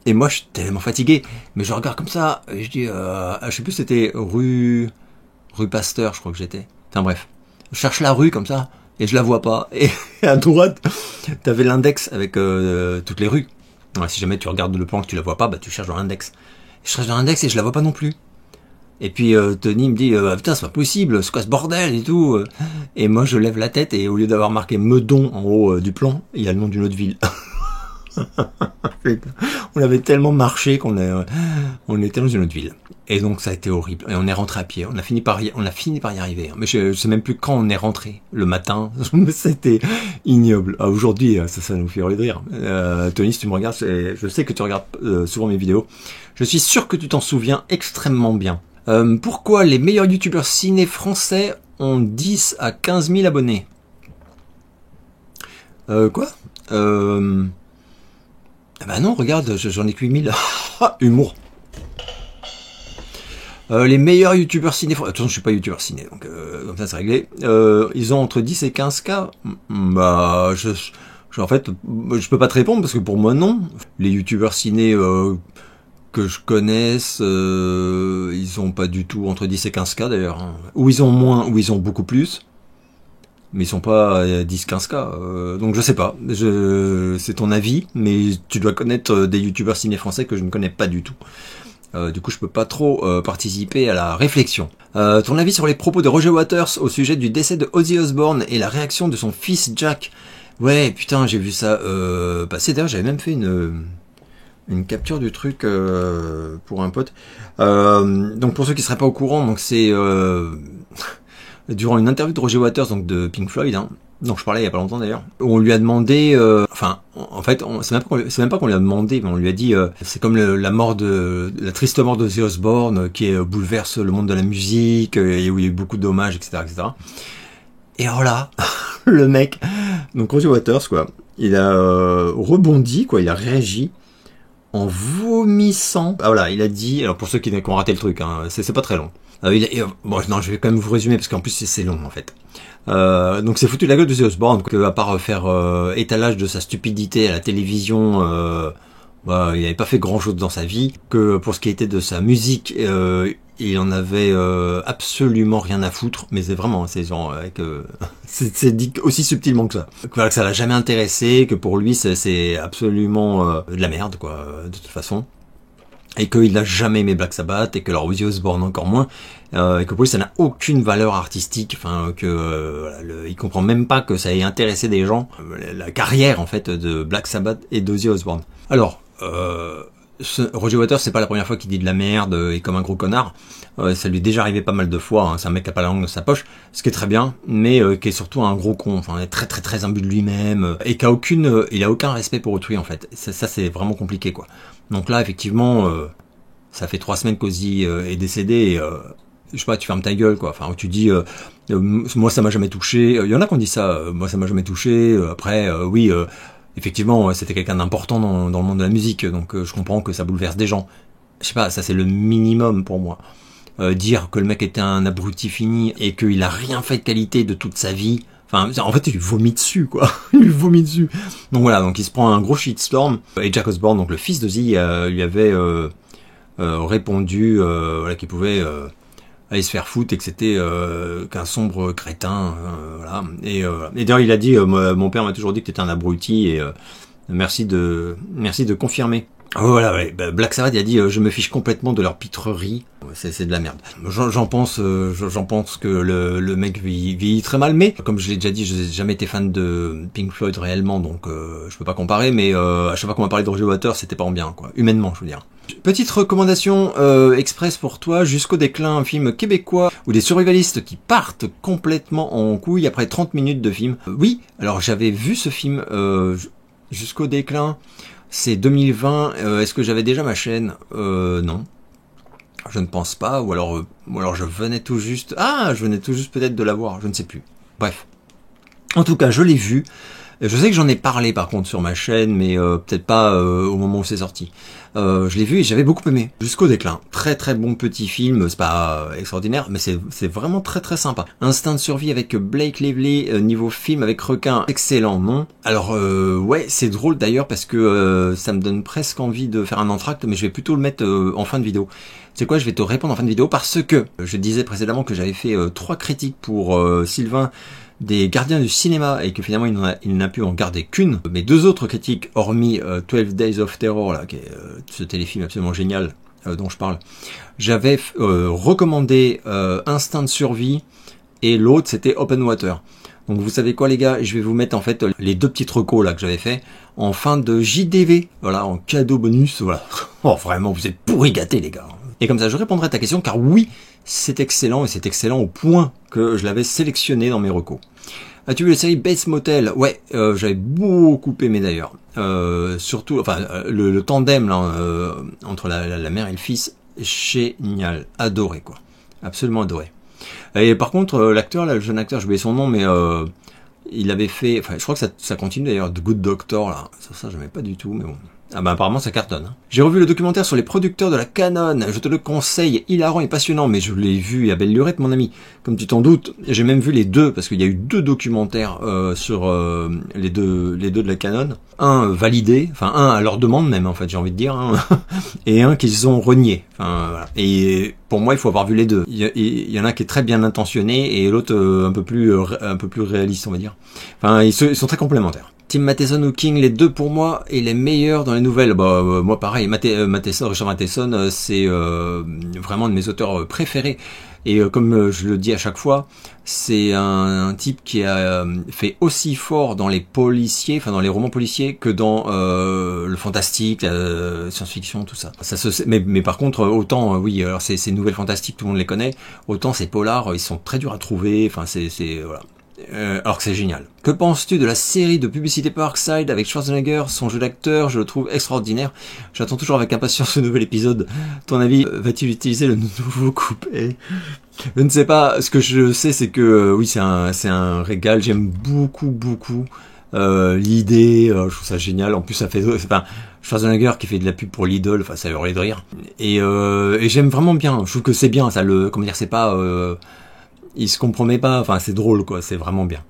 et moi je suis tellement fatigué, mais je regarde comme ça, et je dis, je sais plus, c'était rue Pasteur, je crois que j'étais. Enfin bref, je cherche la rue comme ça et je la vois pas. Et à droite, t'avais l'index avec toutes les rues. Ouais, si jamais tu regardes le plan que tu la vois pas, tu cherches dans l'index. Je cherche dans l'index et je la vois pas non plus. Et puis Tony me dit putain c'est pas possible, c'est quoi ce bordel et tout. Et moi je lève la tête et au lieu d'avoir marqué Meudon en haut du plan, il y a le nom d'une autre ville. On avait tellement marché qu'on était dans une autre ville. Et donc ça a été horrible. Et on est rentré à pied. On a fini par y arriver. Mais je sais même plus quand on est rentré. Le matin. C'était ignoble. Aujourd'hui, ça nous fait hurler de rire. Tony, si tu me regardes, je sais que tu regardes souvent mes vidéos. Je suis sûr que tu t'en souviens extrêmement bien. Pourquoi les meilleurs youtubeurs ciné français ont 10 à 15 000 abonnés? Quoi? Bah non, regarde, j'en ai que 8000. Humour. Les meilleurs youtubeurs ciné... Attention, je suis pas youtubeur ciné, donc comme ça c'est réglé. Ils ont entre 10 et 15K. Bah, en fait, je peux pas te répondre parce que pour moi non. Les youtubeurs ciné que je connaisse, ils ont pas du tout entre 10 et 15K d'ailleurs. Hein. Ou ils ont moins, ou ils ont beaucoup plus. Mais ils sont pas 10-15K, donc je sais pas. C'est ton avis, mais tu dois connaître des youtubeurs ciné français que je ne connais pas du tout. Du coup, je peux pas trop participer à la réflexion. Ton avis sur les propos de Roger Waters au sujet du décès de Ozzy Osbourne et la réaction de son fils Jack? Ouais, putain, j'ai vu ça passer. D'ailleurs, j'avais même fait une capture du truc pour un pote. Donc pour ceux qui seraient pas au courant, donc c'est durant une interview de Roger Waters, donc de Pink Floyd, hein, dont je parlais il y a pas longtemps d'ailleurs, où on lui a demandé, en fait, c'est même pas qu'on lui a demandé, mais on lui a dit, c'est comme la triste mort d'Ozzy Osbourne qui bouleverse le monde de la musique et où il y a eu beaucoup de dommages, etc., etc. Et alors là, le mec, donc Roger Waters, quoi, il a rebondi, quoi, il a réagi en vomissant. Ah voilà, il a dit, alors pour ceux qui ont raté le truc, hein, c'est pas très long. Bon, non, je vais quand même vous résumer parce qu'en plus c'est long en fait. Donc c'est foutu de la gueule de Ozzy Osbourne, que à part faire étalage de sa stupidité à la télévision, il n'avait pas fait grand chose dans sa vie. Que pour ce qui était de sa musique, il en avait absolument rien à foutre. Mais c'est vraiment, c'est genre avec, c'est dit aussi subtilement que ça. Que ça l'a jamais intéressé, que pour lui c'est absolument de la merde quoi, de toute façon. Et qu'il n'a jamais aimé Black Sabbath, et que leur Ozzy Osbourne encore moins, et que pour lui ça n'a aucune valeur artistique, enfin il comprend même pas que ça ait intéressé des gens, la carrière en fait de Black Sabbath et d'Ozzy Osbourne. Alors, Roger Waters, c'est pas la première fois qu'il dit de la merde et comme un gros connard, ça lui est déjà arrivé pas mal de fois, hein. C'est un mec qui a pas la langue dans sa poche, ce qui est très bien, mais qui est surtout un gros con, enfin très très très imbu de lui-même, et qui a il a aucun respect pour autrui en fait. Ça c'est vraiment compliqué quoi. Donc là effectivement, ça fait 3 semaines qu'Ozzy est décédé, et je sais pas, tu fermes ta gueule quoi, enfin tu dis moi ça m'a jamais touché, il y en a qui ont dit ça, moi ça m'a jamais touché, après oui, effectivement c'était quelqu'un d'important dans le monde de la musique, donc je comprends que ça bouleverse des gens, je sais pas, ça c'est le minimum pour moi. Dire que le mec était un abruti fini et qu'il a rien fait de qualité de toute sa vie, enfin en fait il lui vomit dessus quoi, il lui vomit dessus. Donc voilà, donc il se prend un gros shitstorm, et Jack Osbourne, donc le fils d'Ozzy, lui avait répondu voilà, qu'il pouvait aller se faire foutre et que c'était qu'un sombre crétin, voilà. Et d'ailleurs il a dit mon père m'a toujours dit que t'étais un abruti, et merci de confirmer. Oh, voilà, ouais. Black Sabbath il a dit je me fiche complètement de leur pitrerie, c'est de la merde. J'en pense que le mec vit très mal, mais comme je l'ai déjà dit, je n'ai jamais été fan de Pink Floyd réellement, donc je peux pas comparer, mais à chaque fois qu'on m'a parlé de Roger Waters, c'était pas en bien quoi, humainement je veux dire. Petite recommandation express pour toi, Jusqu'au déclin, un film québécois où des survivalistes qui partent complètement en couille après 30 minutes de film. Oui, alors j'avais vu ce film Jusqu'au déclin. C'est 2020, est-ce que j'avais déjà ma chaîne? Non. Je ne pense pas, ou alors je venais tout juste... Ah, je venais tout juste peut-être de l'avoir, je ne sais plus. Bref. En tout cas, je l'ai vu. Je sais que j'en ai parlé par contre sur ma chaîne, mais peut-être pas au moment où c'est sorti. Je l'ai vu et j'avais beaucoup aimé. Jusqu'au déclin. Très très bon petit film, c'est pas extraordinaire, mais c'est vraiment très très sympa. Instinct de survie avec Blake Lively, niveau film avec requin, excellent, non? Alors ouais, c'est drôle d'ailleurs parce que ça me donne presque envie de faire un entracte, mais je vais plutôt le mettre en fin de vidéo. C'est quoi, je vais te répondre en fin de vidéo parce que je disais précédemment que j'avais fait 3 critiques pour Sylvain des Gardiens du cinéma et que finalement il n'a pu en garder qu'une. Mes 2 autres critiques, hormis 12 Days of Terror, là, qui est ce téléfilm absolument génial dont je parle, j'avais recommandé Instinct de survie et l'autre c'était Open Water. Donc vous savez quoi les gars, je vais vous mettre en fait les 2 petites recos là que j'avais fait en fin de JDV, voilà, en cadeau bonus, voilà. Oh vraiment, vous êtes pourri gâtés les gars. Et comme ça je répondrai à ta question, car oui, c'est excellent, et c'est excellent au point que je l'avais sélectionné dans mes recos. As-tu vu la série Bates Motel? Ouais, j'avais beaucoup aimé d'ailleurs. Surtout, enfin, le tandem là, entre la mère et le fils, génial, adoré quoi, absolument adoré. Et par contre, l'acteur là, le jeune acteur, j'ai oublié son nom, mais il avait fait, enfin, je crois que ça continue d'ailleurs, The Good Doctor là, ça j'aimais pas du tout, mais bon. Ah bah apparemment ça cartonne. Hein. J'ai revu le documentaire sur les producteurs de la Canon, je te le conseille, hilarant et passionnant, mais je l'ai vu à belle lurette mon ami, comme tu t'en doutes. J'ai même vu les 2, parce qu'il y a eu 2 documentaires sur les deux de la Canon. Un validé, enfin un à leur demande même en fait j'ai envie de dire, hein, et un qu'ils ont renié. Voilà. Et pour moi, il faut avoir vu les deux. Il y en a qui est très bien intentionné et l'autre un peu plus réaliste, on va dire. Enfin, ils sont très complémentaires. Tim Matheson ou King, les deux pour moi, est les meilleurs dans les nouvelles. Moi pareil, Richard Matheson, c'est vraiment un de mes auteurs préférés. Et comme je le dis à chaque fois, c'est un type qui a fait aussi fort dans les policiers, enfin dans les romans policiers, que dans le fantastique, la science-fiction, tout ça. Mais par contre, autant, oui, alors ces nouvelles fantastiques, tout le monde les connaît, autant ces polars, ils sont très durs à trouver, enfin voilà. Alors que c'est génial. Que penses-tu de la série de publicité Parkside avec Schwarzenegger? Son jeu d'acteur, je le trouve extraordinaire. J'attends toujours avec impatience ce nouvel épisode. Ton avis, va-t-il utiliser le nouveau coupé? Je ne sais pas. Ce que je sais, c'est que oui, c'est un régal. J'aime beaucoup l'idée. Je trouve ça génial. En plus, ça fait, enfin, Schwarzenegger qui fait de la pub pour Lidl. Enfin, ça hurlait de rire. Et j'aime vraiment bien. Je trouve que c'est bien. Ça comment dire, c'est pas. Il se compromet pas, enfin c'est drôle quoi, c'est vraiment bien.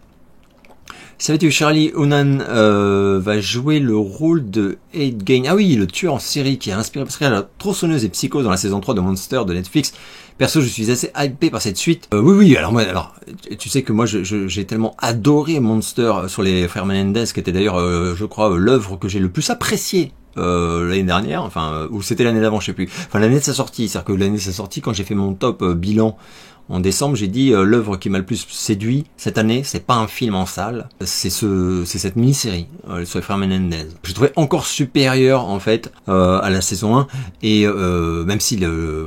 Savais-tu que Charlie Hunnam va jouer le rôle de Ed Gein? Ah oui, le tueur en série qui a inspiré Pascal tronçonneuse et psycho dans la saison 3 de Monster de Netflix. Perso, je suis assez hypé par cette suite. Oui, alors tu sais que moi j'ai tellement adoré Monster sur les frères Menendez, qui était d'ailleurs, je crois, l'œuvre que j'ai le plus appréciée l'année dernière, enfin, ou c'était l'année d'avant, je sais plus. Enfin, l'année de sa sortie, c'est-à-dire que l'année de sa sortie, quand j'ai fait mon top bilan en décembre, j'ai dit l'œuvre qui m'a le plus séduit cette année, c'est pas un film en salle, c'est cette mini-série sur les frères Menendez. Je trouvais encore supérieur en fait à la saison 1 et même si le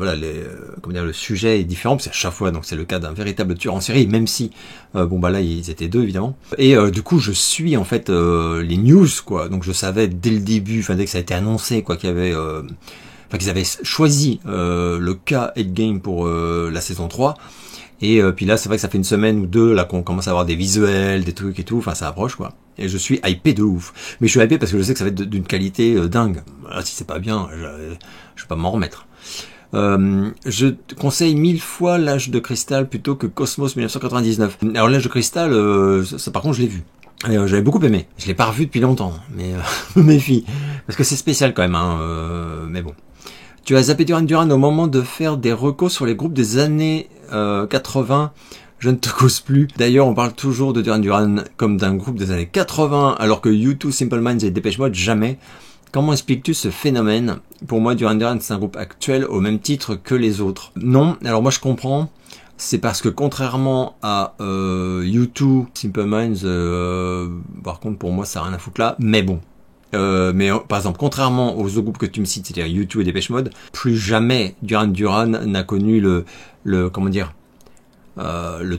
sujet est différent, parce qu'à chaque fois donc c'est le cas d'un véritable tueur en série, même si là ils étaient deux évidemment. Et du coup je suis en fait les news quoi, donc je savais dès le début, enfin dès que ça a été annoncé quoi qu'il y avait qu'ils avaient choisi le cas Ed Gein pour la saison 3. Et puis là, c'est vrai que ça fait une semaine ou deux là qu'on commence à avoir des visuels, des trucs et tout. Enfin, ça approche quoi. Et je suis hypé de ouf. Mais je suis hypé parce que je sais que ça va être d'une qualité dingue. Voilà, si c'est pas bien, je vais pas m'en remettre. Je te conseille 1000 fois L'Âge de Cristal plutôt que Cosmos 1999. Alors L'Âge de Cristal, ça par contre je l'ai vu. J'avais beaucoup aimé. Je l'ai pas revu depuis longtemps, mais me méfie parce que c'est spécial quand même. Mais bon. Tu as zappé Duran Duran au moment de faire des recos sur les groupes des années 80. Je ne te cause plus. D'ailleurs, on parle toujours de Duran Duran comme d'un groupe des années 80, alors que U2, Simple Minds et Depeche Mode, jamais. Comment expliques-tu ce phénomène? Pour moi, Duran Duran, c'est un groupe actuel au même titre que les autres. Non, alors moi je comprends. C'est parce que contrairement à U2, Simple Minds, par contre pour moi ça n'a rien à foutre là, mais bon. Par exemple, contrairement aux autres groupes que tu me cites, c'est-à-dire U2 et Depeche Mode, plus jamais Duran Duran n'a connu le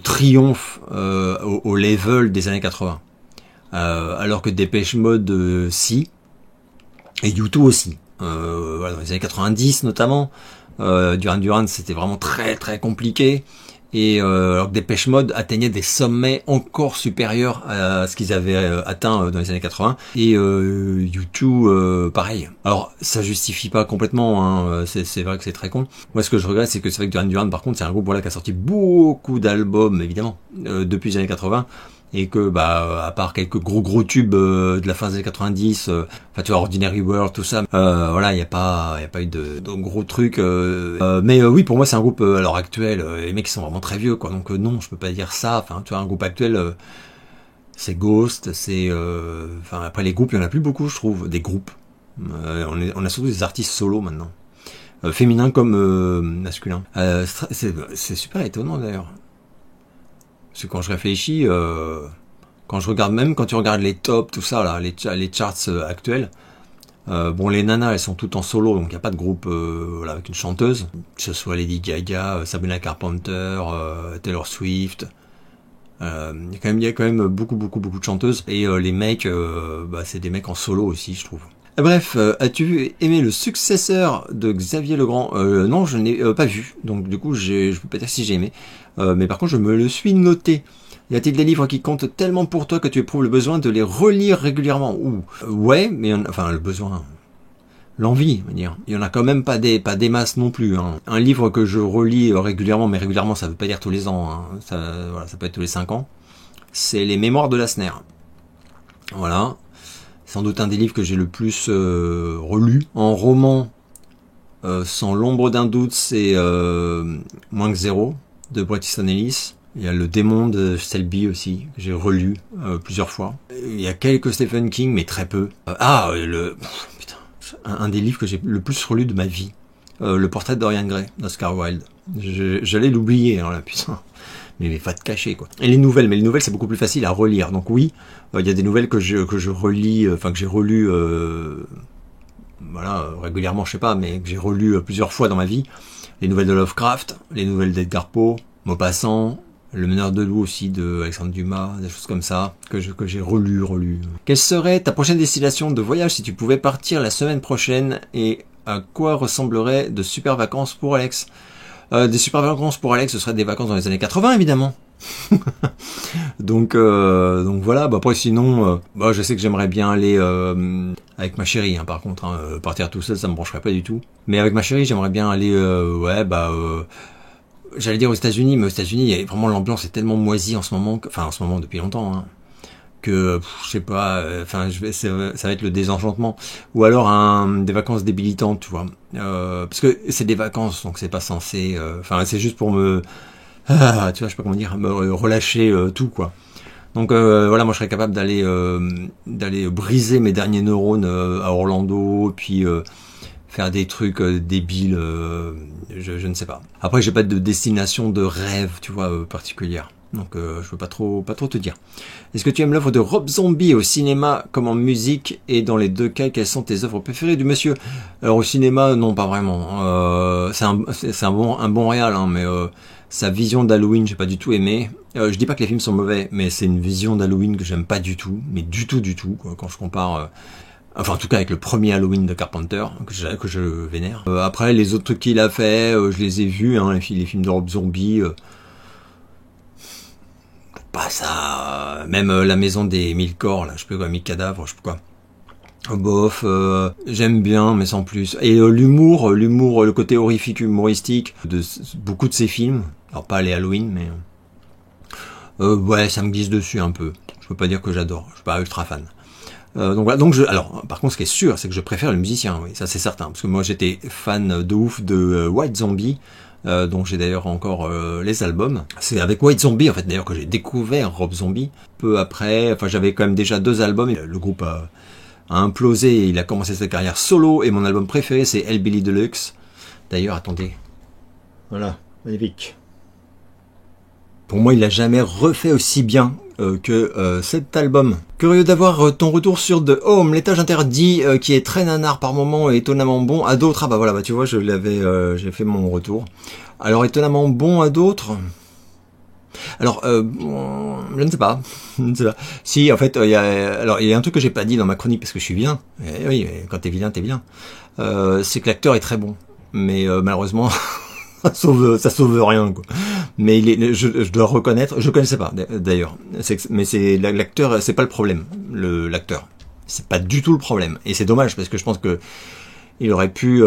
triomphe au level des années 80. Alors que Depeche Mode si, et U2 aussi. Dans les années 90 notamment, Duran Duran c'était vraiment très très compliqué. Et alors que Depeche Mode atteignait des sommets encore supérieurs à ce qu'ils avaient atteint dans les années 80. Et U2, pareil. Alors, ça justifie pas complètement, hein, c'est vrai que c'est très con. Moi, ce que je regrette, c'est que Duran Duran, par contre, c'est un groupe qui a sorti beaucoup d'albums, évidemment, depuis les années 80. Et que à part quelques gros tubes de la fin des années 90, tu vois, Ordinary World, tout ça, il y a pas eu de gros trucs. Mais oui, pour moi c'est un groupe à l'heure actuelle. Les mecs sont vraiment très vieux, quoi. Donc non, je peux pas dire ça. Enfin, tu vois, un groupe actuel, c'est Ghost, c'est. Après les groupes, il y en a plus beaucoup, je trouve, des groupes. On a surtout des artistes solo maintenant, féminins comme masculins. C'est super étonnant d'ailleurs. Parce que quand je réfléchis, quand je regarde, même quand tu regardes les tops, tout ça, là, les charts actuels, les nanas, elles sont toutes en solo, donc il n'y a pas de groupe avec une chanteuse, que ce soit Lady Gaga, Sabrina Carpenter, Taylor Swift. Il y a quand même beaucoup de chanteuses. Et les mecs, c'est des mecs en solo aussi, je trouve. Bref, as-tu aimé le successeur de Xavier Legrand? Non, je n'ai pas vu, donc du coup je peux pas dire si j'ai aimé, mais par contre je me le suis noté. Y a-t-il des livres qui comptent tellement pour toi que tu éprouves le besoin de les relire régulièrement? Ouais, mais le besoin, l'envie, on va dire. Il y en a quand même pas des masses non plus. Hein. Un livre que je relis régulièrement, mais régulièrement ça veut pas dire tous les ans, hein. Ça peut être tous les 5 ans. C'est les Mémoires de Lassner. Voilà. Sans doute un des livres que j'ai le plus relu. En roman, sans l'ombre d'un doute, c'est Moins que zéro de Bret Easton Ellis. Il y a Le démon de Selby aussi, que j'ai relu plusieurs fois. Il y a quelques Stephen King, mais très peu. Putain, un des livres que j'ai le plus relu de ma vie. Le portrait de Dorian Gray, d'Oscar Wilde. J'allais l'oublier, hein, là, putain. Mais va te cacher, quoi. Et les nouvelles, mais les nouvelles, c'est beaucoup plus facile à relire. Donc oui, il y a des nouvelles que je relis, que j'ai relues, régulièrement, je sais pas, mais que j'ai relu plusieurs fois dans ma vie. Les nouvelles de Lovecraft, les nouvelles d'Edgar Poe, Maupassant, Le meneur de loup aussi de Alexandre Dumas, des choses comme ça, que j'ai relu. Quelle serait ta prochaine destination de voyage si tu pouvais partir la semaine prochaine, et à quoi ressembleraient de super vacances pour Alex? Des super vacances pour Alex, ce seraient des vacances dans les années 80, évidemment. donc voilà. Après, sinon, je sais que j'aimerais bien aller avec ma chérie. Hein, par contre, partir tout seul, ça me brancherait pas du tout. Mais avec ma chérie, j'aimerais bien aller, j'allais dire aux États-Unis, mais aux États-Unis, vraiment l'ambiance est tellement moisie en ce moment, depuis longtemps. Hein, que je sais pas, ça va être le désenchantement, ou alors des vacances débilitantes, tu vois, parce que c'est des vacances, donc c'est pas censé, c'est juste pour me, tu vois, je sais pas comment dire, me relâcher tout, quoi. Donc moi je serais capable d'aller briser mes derniers neurones à Orlando, puis faire des trucs débiles, je ne sais pas. Après, j'ai pas de destination de rêve, tu vois, particulière. Donc je veux pas trop te dire. Est-ce que tu aimes l'œuvre de Rob Zombie au cinéma comme en musique, et dans les deux cas, quelles sont tes œuvres préférées du monsieur? Alors au cinéma, non, pas vraiment. C'est un bon réal, hein, mais sa vision d'Halloween, j'ai pas du tout aimé. Je dis pas que les films sont mauvais, mais c'est une vision d'Halloween que j'aime pas du tout, mais du tout, quoi, quand je compare. Enfin, en tout cas, avec le premier Halloween de Carpenter, que je vénère. Après, les autres trucs qu'il a fait, je les ai vus, hein, les films de Rob Zombie. Pas ça, même La maison des 1000 corps, là, je sais pas quoi, 1000 cadavres, je sais pas quoi. Bof, j'aime bien, mais sans plus. Et l'humour, le côté horrifique, humoristique de beaucoup de ces films. Alors pas les Halloween, mais ça me glisse dessus un peu. Je peux pas dire que j'adore, je suis pas ultra fan. Donc voilà, alors par contre, ce qui est sûr, c'est que je préfère le musicien, oui, ça c'est certain, parce que moi j'étais fan de ouf de White Zombie. Dont j'ai d'ailleurs encore les albums. C'est avec White Zombie en fait d'ailleurs que j'ai découvert Rob Zombie. Peu après, j'avais quand même déjà 2 albums. Le groupe a implosé et il a commencé sa carrière solo, et mon album préféré c'est Hellbilly Deluxe. D'ailleurs, attendez. Voilà, magnifique. Pour moi, il a jamais refait aussi bien que cet album. Curieux d'avoir ton retour sur The Home, l'étage interdit, qui est très nanar par moments et étonnamment bon à d'autres. Tu vois, j'ai fait mon retour. Alors étonnamment bon à d'autres. Alors, je ne sais pas. Si, en fait, il y a un truc que j'ai pas dit dans ma chronique parce que je suis vilain. Et oui, quand t'es vilain, t'es vilain. C'est que l'acteur est très bon, mais malheureusement. Ça sauve rien, quoi. Mais je dois reconnaître, je connaissais pas d'ailleurs. Mais c'est l'acteur, c'est pas le problème. L'acteur, c'est pas du tout le problème. Et c'est dommage parce que je pense que il aurait pu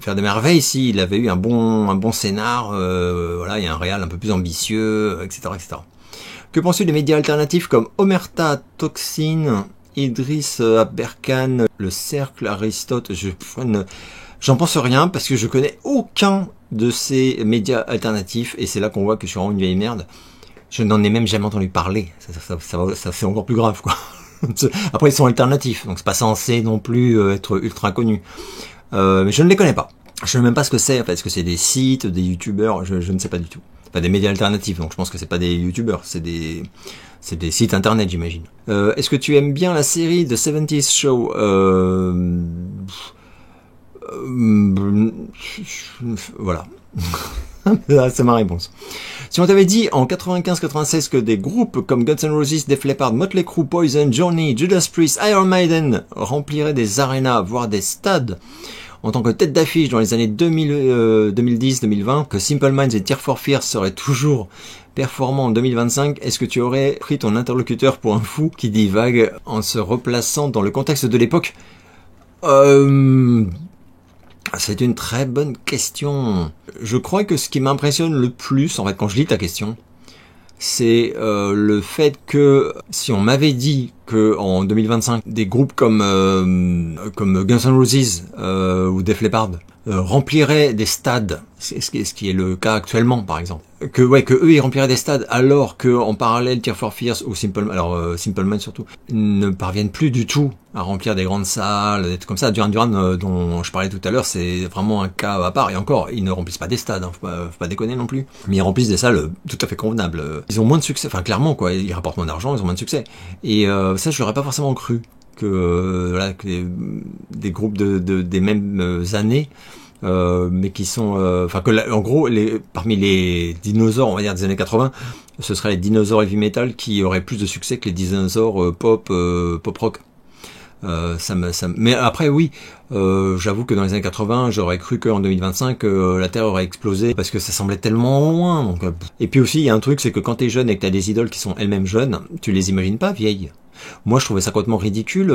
faire des merveilles s'il avait eu un bon scénar. Il y a un réal un peu plus ambitieux, etc., etc. Que penses-tu des médias alternatifs comme Omerta, Toxin, Idriss Aberkan, Le Cercle, Aristote? J'en pense rien parce que je connais aucun de ces médias alternatifs, et c'est là qu'on voit que je suis vraiment une vieille merde. Je n'en ai même jamais entendu parler. Ça c'est encore plus grave, quoi. Après, ils sont alternatifs, donc c'est pas censé non plus être ultra connu. Mais je ne les connais pas. Je sais même pas ce que c'est. Est-ce que c'est des sites, des youtubeurs? Je ne sais pas du tout. Pas des médias alternatifs, donc je pense que c'est pas des youtubeurs, c'est des sites internet, j'imagine. Est-ce que tu aimes bien la série The 70s Show? Voilà. C'est ma réponse. Si on t'avait dit en 95-96 que des groupes comme Guns N' Roses, Def Leppard, Motley Crue, Poison, Journey, Judas Priest, Iron Maiden rempliraient des arénas, voire des stades, en tant que tête d'affiche dans les années 2010-2020, que Simple Minds et Tears for Fears seraient toujours performants en 2025, est-ce que tu aurais pris ton interlocuteur pour un fou qui divague en se replaçant dans le contexte de l'époque? C'est une très bonne question. Je crois que ce qui m'impressionne le plus, en fait, quand je lis ta question, c'est le fait que si on m'avait dit que en 2025 des groupes comme Guns N' Roses ou Def Leppard rempliraient des stades, ce qui est le cas actuellement par exemple, que eux ils rempliraient des stades alors que en parallèle Tears for Fears ou Simple Man surtout ne parviennent plus du tout à remplir des grandes salles, des trucs comme ça. Duran Duran dont je parlais tout à l'heure, c'est vraiment un cas à part, et encore ils ne remplissent pas des stades, hein, faut pas déconner non plus, mais ils remplissent des salles tout à fait convenables. Ils ont moins de succès, enfin clairement quoi, ils rapportent moins d'argent, ils ont moins de succès, et ça je l'aurais pas forcément cru que voilà, que des groupes des mêmes années mais qui sont enfin que en gros parmi les dinosaures on va dire des années 80, ce seraient les dinosaures heavy metal qui auraient plus de succès que les dinosaures pop rock. Mais après oui, j'avoue que dans les années 80 j'aurais cru qu'en 2025 la Terre aurait explosé parce que ça semblait tellement loin, donc et puis aussi il y a un truc, c'est que quand t'es jeune et que t'as des idoles qui sont elles-mêmes jeunes, tu les imagines pas vieilles. Moi je trouvais ça complètement ridicule,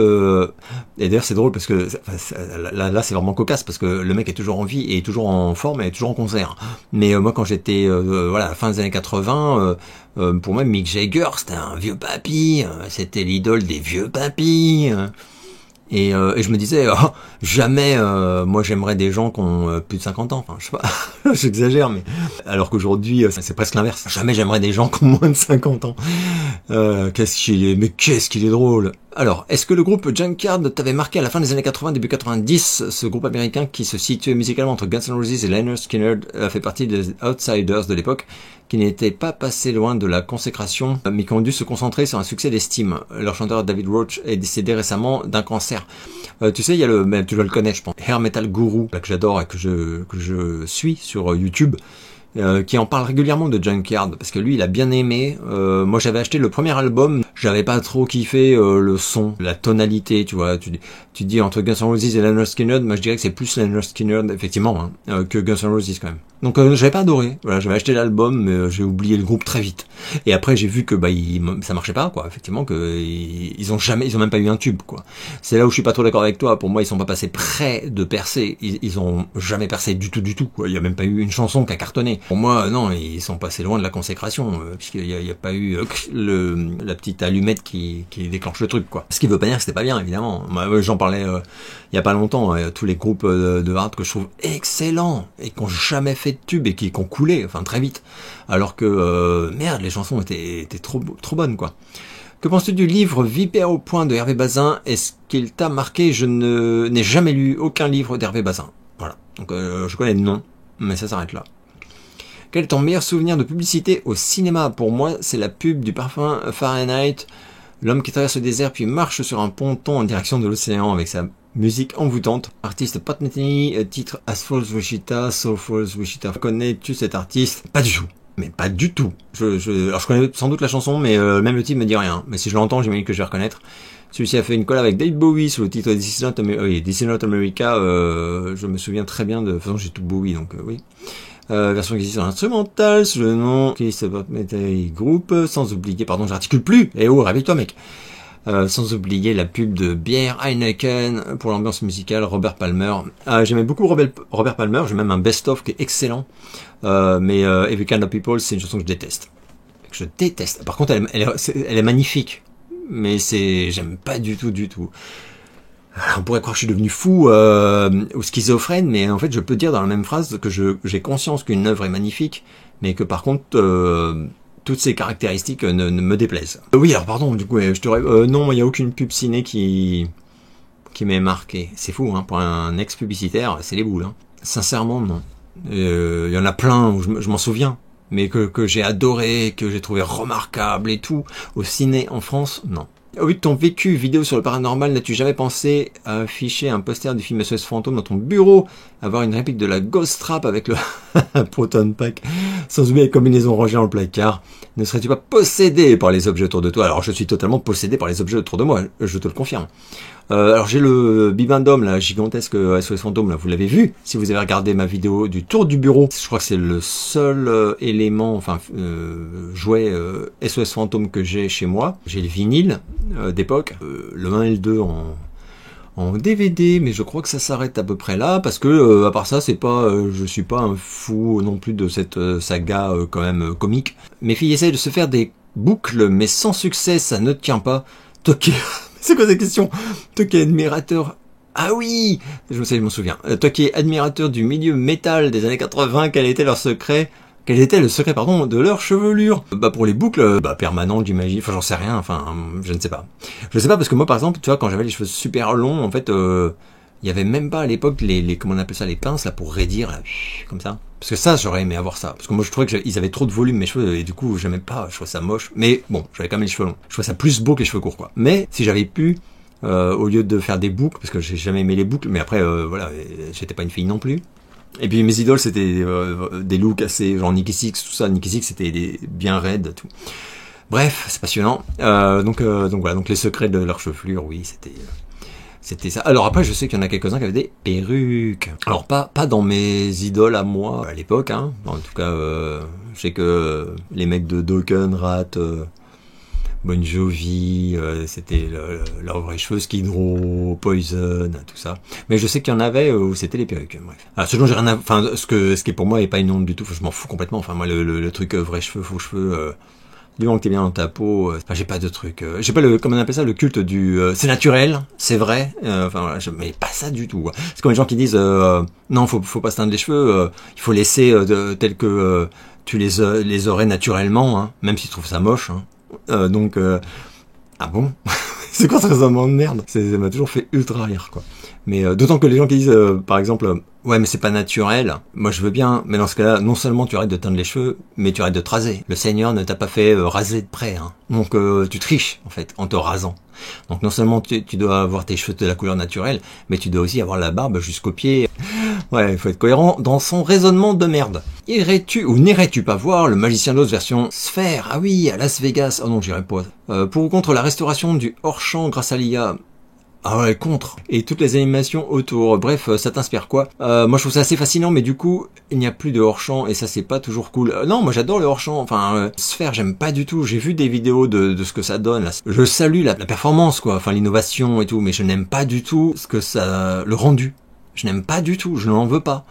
et d'ailleurs c'est drôle parce que là c'est vraiment cocasse parce que le mec est toujours en vie et est toujours en forme et est toujours en concert, mais moi quand j'étais voilà à la fin des années 80, pour moi Mick Jagger c'était un vieux papy, c'était l'idole des vieux papys, et je me disais oh, jamais moi j'aimerais des gens qui ont plus de 50 ans, enfin je sais pas, j'exagère, mais alors qu'aujourd'hui c'est presque l'inverse, jamais j'aimerais des gens qui ont moins de 50 ans. Qu'est-ce qu'il est drôle. Alors, est-ce que le groupe Junkyard t'avait marqué à la fin des années 80, début 90? Ce groupe américain qui se situait musicalement entre Guns N' Roses et Lynyrd Skynyrd a fait partie des Outsiders de l'époque, qui n'étaient pas passés loin de la consécration, mais qui ont dû se concentrer sur un succès d'estime. Leur chanteur David Roach est décédé récemment d'un cancer. Tu sais, il y a mais tu dois le connaître, je pense, Hair Metal Guru, que j'adore et que je suis sur YouTube, qui en parle régulièrement de Junkyard, parce que lui il a bien aimé. Moi j'avais acheté le premier album, j'avais pas trop kiffé le son, la tonalité, tu vois, tu dis entre Guns N' Roses et Lynyrd Skynyrd, moi je dirais que c'est plus Lynyrd Skynyrd effectivement que Guns N' Roses quand même. Donc j'avais pas adoré, voilà, j'avais acheté l'album mais j'ai oublié le groupe très vite. Et après j'ai vu que ça marchait pas quoi, effectivement, que ils ont même pas eu un tube quoi. C'est là où je suis pas trop d'accord avec toi. Pour moi ils sont pas passés près de percer, ils ont jamais percé du tout quoi. Il y a même pas eu une chanson qui a cartonné. Pour moi non, ils sont passés loin de la consécration, puisqu'il y a pas eu la petite allumette qui déclenche le truc quoi. Ce qui veut pas dire que c'était pas bien évidemment. Moi j'en parlais il y a pas longtemps, tous les groupes de hard que je trouve excellents et qui ont jamais fait de tube et qui ont coulé, enfin très vite. Alors que merde, les chansons étaient trop bonnes quoi. Que penses-tu du livre Vipère au point de Hervé Bazin? Est-ce qu'il t'a marqué? Je n'ai jamais lu aucun livre d'Hervé Bazin. Voilà. Donc je connais le nom, mais ça s'arrête là. Quel est ton meilleur souvenir de publicité au cinéma? Pour moi, c'est la pub du parfum Fahrenheit. L'homme qui traverse le désert puis marche sur un ponton en direction de l'océan avec sa musique envoûtante. Artiste Pat Metheny, titre As Falls Wichita, So Falls Wichita. Connais-tu cet artiste? Pas du tout. Mais pas du tout. Alors je connais sans doute la chanson, mais même le titre me dit rien. Mais si je l'entends, j'imagine que je vais reconnaître. Celui-ci a fait une collab avec David Bowie sous le titre This Is Not America. Je me souviens très bien de... De toute façon, j'ai tout Bowie, donc oui. Version qui existe en instrumental, sous le nom Pat Metheny Group, sans oublier, pardon, j'articule plus. Eh oh, réveille-toi mec. Sans oublier la pub de bière Heineken pour l'ambiance musicale, Robert Palmer. J'aimais beaucoup Robert Palmer, j'ai même un best-of qui est excellent, mais Every Kind of People, c'est une chanson que je déteste. Je déteste. Par contre, elle est magnifique, mais j'aime pas du tout. Alors, on pourrait croire que je suis devenu fou ou schizophrène, mais en fait, je peux dire dans la même phrase que j'ai conscience qu'une œuvre est magnifique, mais que par contre, toutes ces caractéristiques ne me déplaisent. Oui, alors pardon, du coup, non, il n'y a aucune pub ciné qui m'est marqué. C'est fou, hein, pour un ex-publicitaire, c'est les boules. Hein. Sincèrement, non. Il y en a plein où je m'en souviens, mais que j'ai adoré, que j'ai trouvé remarquable et tout. Au ciné en France, non. Au vu de ton vécu vidéo sur le paranormal, n'as-tu jamais pensé à afficher un poster du film SOS Fantôme dans ton bureau, avoir une réplique de la Ghost Trap avec le Proton Pack, sans oublier la combinaison rangée dans le placard? Ne serais-tu pas possédé par les objets autour de toi? Alors je suis totalement possédé par les objets autour de moi, je te le confirme. Alors j'ai le bibendum là, gigantesque SOS Fantôme, là, vous l'avez vu si vous avez regardé ma vidéo du tour du bureau. Je crois que c'est le seul élément, enfin jouet SOS Fantôme que j'ai chez moi. J'ai le vinyle d'époque, le 1 et le 2 en DVD, mais je crois que ça s'arrête à peu près là, parce que à part ça, c'est pas, je suis pas un fou non plus de cette saga quand même comique. Mes filles essayent de se faire des boucles, mais sans succès, ça ne tient pas. Toki, c'est quoi cette question? Toki admirateur. Ah oui, je m'en souviens. Toki admirateur du milieu métal des années 80, quel était leur secret? Quel était le secret, pardon, de leur chevelure? Bah, pour les boucles, permanentes, j'imagine. Enfin, j'en sais rien. Enfin, je ne sais pas. Je sais pas parce que moi, par exemple, tu vois, quand j'avais les cheveux super longs, en fait, il y avait même pas à l'époque les, comment on appelle ça, les pinces, là, pour raidir, là, comme ça. Parce que ça, j'aurais aimé avoir ça. Parce que moi, je trouvais qu'ils avaient trop de volume, mes cheveux, et du coup, j'aimais pas, je trouvais ça moche. Mais bon, j'avais quand même les cheveux longs. Je trouvais ça plus beau que les cheveux courts, quoi. Mais, si j'avais pu, au lieu de faire des boucles, parce que j'ai jamais aimé les boucles, mais après, voilà, j'étais pas une fille non plus. Et puis mes idoles c'était des looks assez genre Nikki Sixx, tout ça. Nikki Sixx c'était bien raide, tout. Bref, c'est passionnant. Donc voilà, donc les secrets de leur chevelure, oui, c'était ça. Alors après, je sais qu'il y en a quelques-uns qui avaient des perruques. Alors pas dans mes idoles à moi à l'époque, hein. En tout cas, je sais que les mecs de Dokken, Rat, Bon Jovi, c'était leurs vrais cheveux, Skid Row, Poison, tout ça. Mais je sais qu'il y en avait où c'était les perruques. Bref. Alors, ce dont j'ai rien à, enfin, ce qui est pour moi est pas une honte du tout. Je m'en fous complètement. Enfin, moi, le truc vrais cheveux, faux cheveux. Du moment que t'es bien dans ta peau, j'ai pas de truc. J'ai pas le, comment on appelle ça, le culte du, c'est naturel, c'est vrai. Enfin voilà, mais pas ça du tout. C'est comme les gens qui disent, non, faut pas se teindre les cheveux. Il faut laisser tels que tu les aurais naturellement, hein, même si tu trouves ça moche. Hein. Ah bon? C'est quoi ce raisonnement de merde? Ça m'a toujours fait ultra rire, quoi. Mais d'autant que les gens qui disent, par exemple, ouais, mais c'est pas naturel. Moi, je veux bien, mais dans ce cas-là, non seulement tu arrêtes de teindre les cheveux, mais tu arrêtes de te raser. Le Seigneur ne t'a pas fait raser de près, hein. Donc, tu triches, en fait, en te rasant. Donc, non seulement tu dois avoir tes cheveux de la couleur naturelle, mais tu dois aussi avoir la barbe jusqu'aux pieds. Ouais, il faut être cohérent dans son raisonnement de merde. Irais-tu ou n'irais-tu pas voir le Magicien d'Oz version sphère? Ah oui, à Las Vegas. Oh non, j'irai pas. Pour ou contre la restauration du hors-champ grâce à l'IA? Ah ouais, contre. Et toutes les animations autour. Bref, ça t'inspire quoi? Moi, je trouve ça assez fascinant, mais du coup, il n'y a plus de hors-champ et ça, c'est pas toujours cool. Non, moi, j'adore le hors-champ. Enfin, Sphère, j'aime pas du tout. J'ai vu des vidéos de ce que ça donne. Là. Je salue la performance, quoi. Enfin, l'innovation et tout, mais je n'aime pas du tout ce que ça, le rendu. Je n'aime pas du tout. Je n'en veux pas.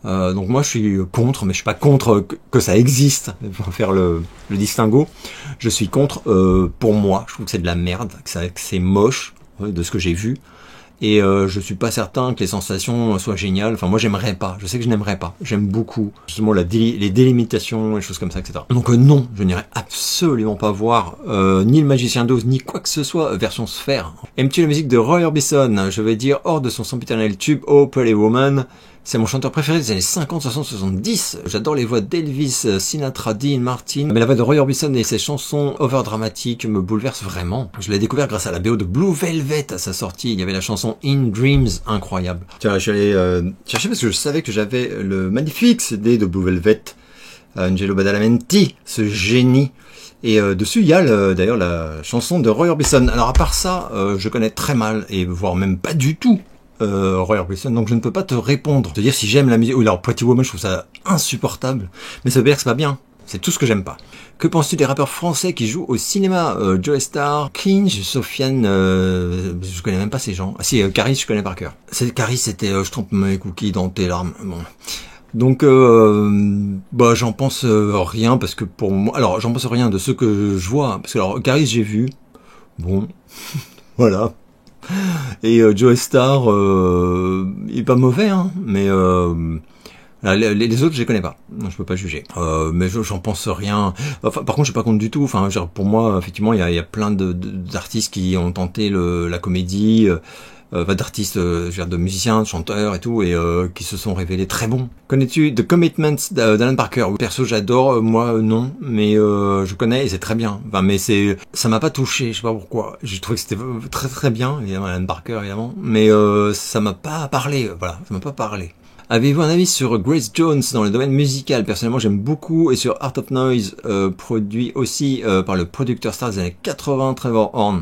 Donc moi, je suis contre, mais je suis pas contre que ça existe. Pour faire le distinguo, je suis contre. Pour moi, je trouve que c'est de la merde, que c'est moche. De ce que j'ai vu, et je suis pas certain que les sensations soient géniales. Enfin, moi, j'aimerais pas. Je sais que je n'aimerais pas. J'aime beaucoup justement les délimitations, les choses comme ça, etc. Donc non, je n'irai absolument pas voir ni le Magicien d'Oz, ni quoi que ce soit version sphère. Aimes-tu la musique de Roy Orbison? Je vais dire hors de son sempiternel tube Oh Pretty Woman. C'est mon chanteur préféré des années 50, 60, 70. J'adore les voix d'Elvis, Sinatra, Dean Martin. Mais la voix de Roy Orbison et ses chansons overdramatiques me bouleversent vraiment. Je l'ai découvert grâce à la BO de Blue Velvet à sa sortie. Il y avait la chanson In Dreams, incroyable. Tiens, je suis allé chercher parce que je savais que j'avais le magnifique CD de Blue Velvet. Angelo Badalamenti, ce génie. Et dessus, il y a d'ailleurs la chanson de Roy Orbison. Alors à part ça, je connais très mal, et voire même pas du tout, Roy Orbison, donc je ne peux pas te répondre. Te dire si j'aime la musique, ou alors Pretty Woman, je trouve ça insupportable. Mais ça veut dire que c'est pas bien. C'est tout ce que j'aime pas. Que penses-tu des rappeurs français qui jouent au cinéma? Joe Star, Kinge, Sofiane, je connais même pas ces gens. Ah si, Caris, je connais par cœur. Caris, c'était je trempe mes cookies dans tes larmes. Bon. Donc, j'en pense rien, parce que pour moi... Alors, j'en pense rien de ce que je vois. Parce que, alors, Caris, j'ai vu. Bon. Voilà. Et Joe Star, il est pas mauvais, hein, mais les autres, je les connais pas. Je peux pas juger. Mais j'en pense rien. Enfin, par contre, je suis pas contre du tout. Enfin, genre, pour moi, effectivement, il y a plein d'artistes qui ont tenté la comédie, d'artistes, de musiciens, de chanteurs et tout, et qui se sont révélés très bons. Connais-tu The Commitments d'Alan Parker? Perso, j'adore. Moi, non, mais je connais et c'est très bien. Enfin, mais ça m'a pas touché. Je sais pas pourquoi. J'ai trouvé que c'était très très bien, évidemment, Alan Parker, évidemment, mais ça m'a pas parlé. Voilà, ça m'a pas parlé. Avez-vous un avis sur Grace Jones dans le domaine musical? Personnellement, j'aime beaucoup. Et sur Art of Noise, produit aussi par le producteur star des années 80, Trevor Horn.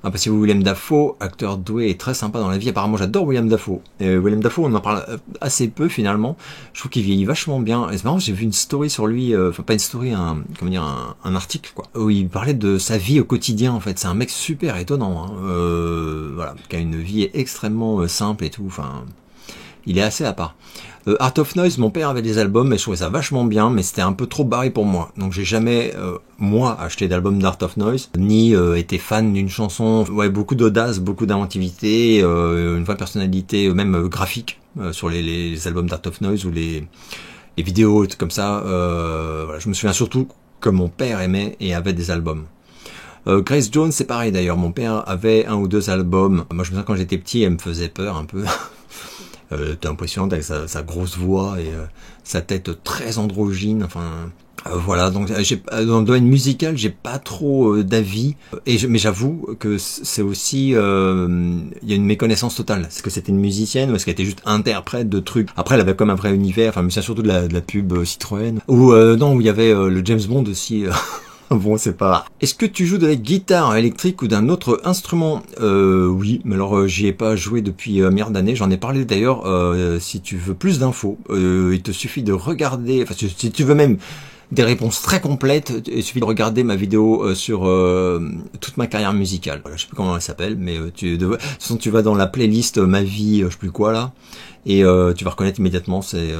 Impossible Willem Dafoe, acteur doué et très sympa dans la vie. Apparemment, j'adore Willem Dafoe. Willem Dafoe, on en parle assez peu finalement. Je trouve qu'il vieillit vachement bien. Et c'est marrant, j'ai vu une story sur lui, enfin pas une story, un article quoi, où il parlait de sa vie au quotidien. En fait, c'est un mec super étonnant. Hein. Voilà, qui a une vie extrêmement simple et tout. Enfin, il est assez à part. Art of Noise, mon père avait des albums, mais je trouvais ça vachement bien, mais c'était un peu trop barré pour moi. Donc j'ai jamais, moi, acheté d'album d'Art of Noise, ni été fan d'une chanson. Ouais, beaucoup d'audace, beaucoup d'inventivité, une vraie personnalité, même graphique, sur les albums d'Art of Noise ou les vidéos comme ça. Voilà, je me souviens surtout que mon père aimait et avait des albums. Grace Jones, c'est pareil d'ailleurs. Mon père avait 1 ou 2 albums. Moi, je me souviens quand j'étais petit, elle me faisait peur un peu. T'es impressionnante avec sa grosse voix et sa tête très androgyne. Enfin, voilà. Donc, dans le domaine musical, j'ai pas trop d'avis. Mais j'avoue que c'est aussi, il y a une méconnaissance totale. Est-ce que c'était une musicienne ou est-ce qu'elle était juste interprète de trucs? Après, elle avait comme un vrai univers. Enfin, mais c'est surtout de la pub Citroën. Ou non, où il y avait le James Bond aussi. Bon, c'est pas. Est-ce que tu joues de la guitare électrique ou d'un autre instrument? Oui, mais alors j'y ai pas joué depuis milliards d'années. J'en ai parlé d'ailleurs. Si tu veux plus d'infos, il te suffit de regarder. Enfin, si tu veux même des réponses très complètes, il suffit de regarder ma vidéo sur toute ma carrière musicale. Je sais plus comment elle s'appelle, mais de toute façon, tu vas dans la playlist Ma vie, je sais plus quoi là. Et tu vas reconnaître immédiatement, c'est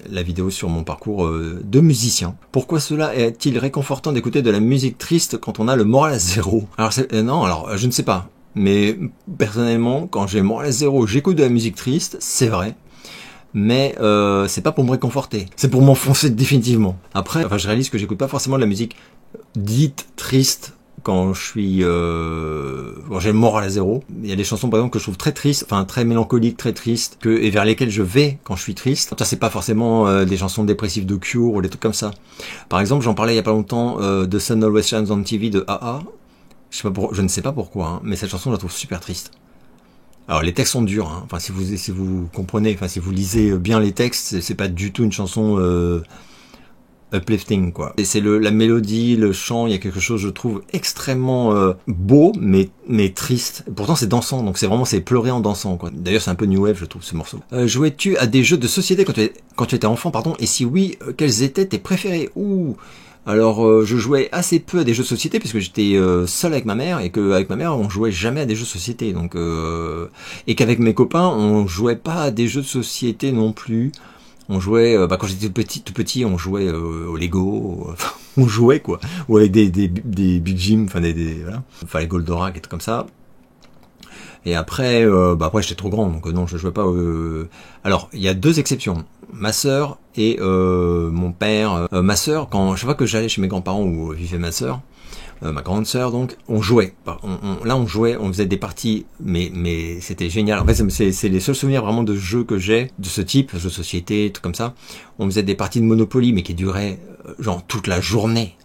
la vidéo sur mon parcours de musicien. Pourquoi cela est-il réconfortant d'écouter de la musique triste quand on a le moral à zéro? Alors non, alors je ne sais pas. Mais personnellement, quand j'ai le moral à zéro, j'écoute de la musique triste, c'est vrai. Mais c'est pas pour me réconforter, c'est pour m'enfoncer définitivement. Après, enfin, je réalise que j'écoute pas forcément de la musique dite triste quand je suis quand j'ai le moral à zéro. Il y a des chansons par exemple que je trouve très tristes, enfin très mélancoliques, très tristes, et vers lesquelles je vais quand je suis triste. Ça c'est pas forcément des chansons dépressives de Cure ou des trucs comme ça. Par exemple, j'en parlais il y a pas longtemps de Sun Always Shines on TV de AA. Je ne sais pas pourquoi, hein, mais cette chanson je la trouve super triste. Alors les textes sont durs, hein. Enfin si vous comprenez, enfin si vous lisez bien les textes, c'est pas du tout une chanson uplifting quoi. Et c'est la mélodie, le chant, il y a quelque chose je trouve extrêmement beau mais triste. Pourtant c'est dansant, donc c'est pleurer en dansant quoi. D'ailleurs c'est un peu new wave je trouve ce morceau. Jouais-tu à des jeux de société quand tu étais enfant pardon, et si oui, quels étaient tes préférés? Alors je jouais assez peu à des jeux de société puisque j'étais seul avec ma mère et qu'avec ma mère on jouait jamais à des jeux de société donc et qu'avec mes copains on jouait pas à des jeux de société non plus. On jouait quand j'étais tout petit on jouait au Lego, on jouait quoi, ou avec des Big Jim, enfin voilà, enfin les Goldorak et tout comme ça. Et après après j'étais trop grand donc non je jouais pas. Alors il y a 2 exceptions. Ma sœur et mon père. Ma sœur, chaque fois que j'allais chez mes grands-parents où vivait ma sœur, ma grande sœur donc, on jouait. Là on jouait, on faisait des parties, mais c'était génial. En fait c'est les seuls souvenirs vraiment de jeux que j'ai de ce type, jeux de société, tout comme ça. On faisait des parties de Monopoly mais qui duraient genre toute la journée.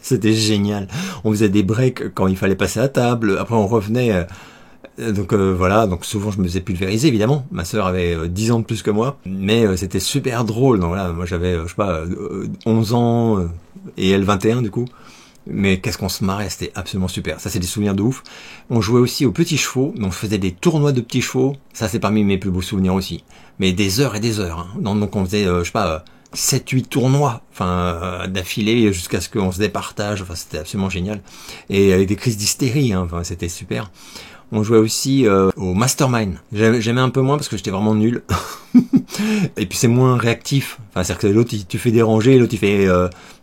C'était génial. On faisait des breaks quand il fallait passer à table. Après on revenait. Donc voilà, donc souvent je me faisais pulvériser évidemment. Ma sœur avait 10 ans de plus que moi, mais c'était super drôle. Donc voilà, moi j'avais je sais pas 11 ans et elle 21 du coup. Mais qu'est-ce qu'on se marrait, c'était absolument super. Ça c'est des souvenirs de ouf. On jouait aussi aux petits chevaux, donc je faisais des tournois de petits chevaux. Ça c'est parmi mes plus beaux souvenirs aussi. Mais des heures et des heures. Hein. Donc on faisait je sais pas 7-8 tournois, enfin d'affilée jusqu'à ce qu'on se départage. Enfin c'était absolument génial. Et avec des crises d'hystérie, hein. Enfin c'était super. On jouait aussi au Mastermind. J'aimais un peu moins parce que j'étais vraiment nul. Et puis c'est moins réactif. Enfin, c'est-à-dire que l'autre, tu fais déranger, l'autre il fait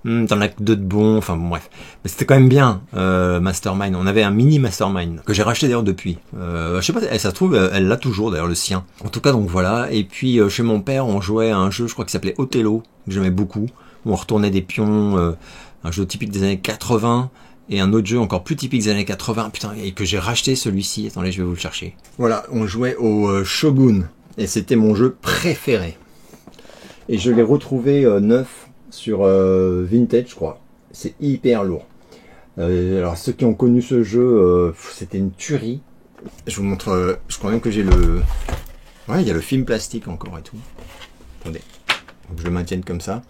t'en as que 2 de bons. Enfin bon, bref. Mais c'était quand même bien, Mastermind. On avait un mini Mastermind que j'ai racheté d'ailleurs depuis. Je sais pas, ça se trouve, elle l'a toujours d'ailleurs, le sien. En tout cas, donc voilà. Et puis chez mon père, on jouait à un jeu, je crois, qui s'appelait Othello, que j'aimais beaucoup. Où on retournait des pions, un jeu typique des années 80. Et un autre jeu encore plus typique des années 80, putain, et que j'ai racheté celui-ci. Attendez, je vais vous le chercher. Voilà, on jouait au Shogun, et c'était mon jeu préféré. Et je l'ai retrouvé neuf sur Vintage, je crois. C'est hyper lourd. Alors ceux qui ont connu ce jeu, c'était une tuerie. Je vous montre, je crois même que j'ai le... Ouais, il y a le film plastique encore et tout. Attendez, donc je le maintienne comme ça.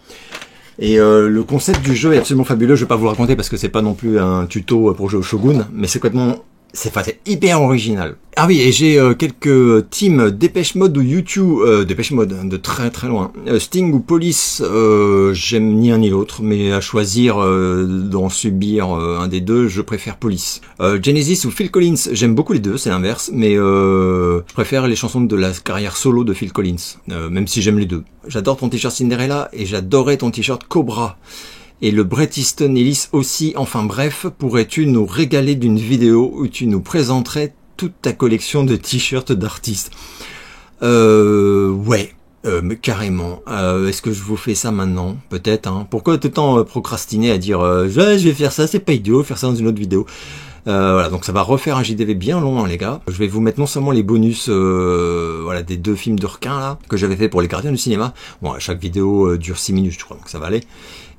Et le concept du jeu est absolument fabuleux. Je vais pas vous le raconter parce que c'est pas non plus un tuto pour jouer au Shogun, mais c'est complètement... C'est hyper original. Ah oui, et j'ai quelques teams Dépêche Mode ou YouTube, Dépêche Mode de très très loin. Sting ou Police, j'aime ni un ni l'autre, mais à choisir d'en subir un des deux, je préfère Police. Genesis ou Phil Collins, j'aime beaucoup les deux, c'est l'inverse, mais je préfère les chansons de la carrière solo de Phil Collins, même si j'aime les deux. J'adore ton t-shirt Cinderella et j'adorais ton t-shirt Cobra. Et le Bret Easton Ellis aussi, enfin bref, pourrais-tu nous régaler d'une vidéo où tu nous présenterais toute ta collection de t-shirts d'artistes? Ouais, mais carrément. Est-ce que je vous fais ça maintenant? Peut-être, hein. Pourquoi tout le temps procrastiner à dire je vais faire ça, c'est pas idiot, faire ça dans une autre vidéo. Voilà, donc ça va refaire un JDV bien long, hein, les gars. Je vais vous mettre non seulement les bonus voilà, des 2 films de requins là que j'avais fait pour les gardiens du cinéma. Bon, chaque vidéo dure 6 minutes, je crois, donc ça va aller.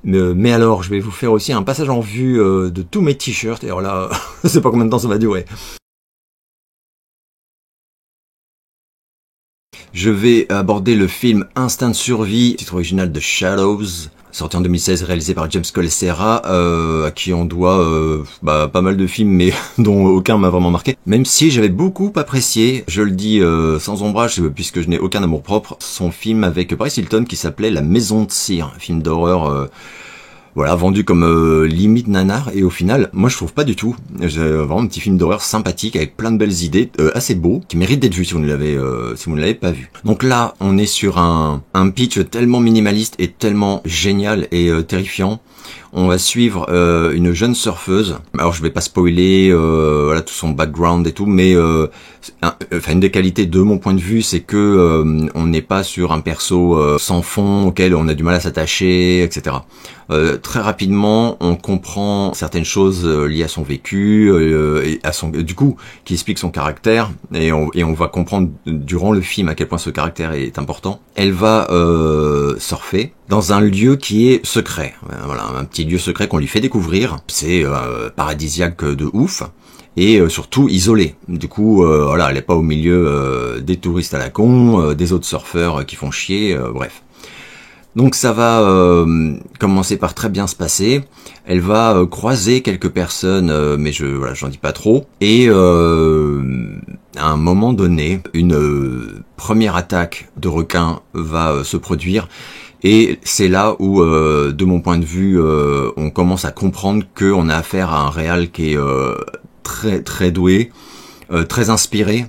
Mais alors, je vais vous faire aussi un passage en vue de tous mes t-shirts. Et alors là, je sais pas combien de temps ça va durer. Je vais aborder le film Instinct de survie, titre original de Shadows, sorti en 2016, réalisé par James Collet-Serra, à qui on doit pas mal de films, mais dont aucun m'a vraiment marqué. Même si j'avais beaucoup apprécié, je le dis sans ombrage, puisque je n'ai aucun amour propre, son film avec Paris Hilton qui s'appelait La Maison de Cire, un film d'horreur... voilà, vendu comme limite nanar, et au final, moi je trouve pas du tout. C'est vraiment un petit film d'horreur sympathique avec plein de belles idées, assez beau, qui mérite d'être vu si vous ne l'avez pas vu. Donc là, on est sur un pitch tellement minimaliste et tellement génial et terrifiant. On va suivre une jeune surfeuse. Alors je vais pas spoiler voilà tout son background et tout, mais une des qualités de mon point de vue, c'est que on n'est pas sur un perso sans fond auquel on a du mal à s'attacher, etc. Très rapidement, on comprend certaines choses liées à son vécu et à son du coup qui explique son caractère et on va comprendre durant le film à quel point ce caractère est important. Elle va surfer dans un lieu qui est secret. Voilà, un petit lieu secret qu'on lui fait découvrir. C'est paradisiaque de ouf. Et surtout isolé. Du coup, voilà, elle est pas au milieu des touristes à la con, des autres surfeurs qui font chier, bref. Donc ça va commencer par très bien se passer. Elle va croiser quelques personnes, mais j'en dis pas trop. Et à un moment donné, une première attaque de requin va se produire. Et c'est là où, de mon point de vue, on commence à comprendre qu'on a affaire à un réal qui est très très doué, très inspiré,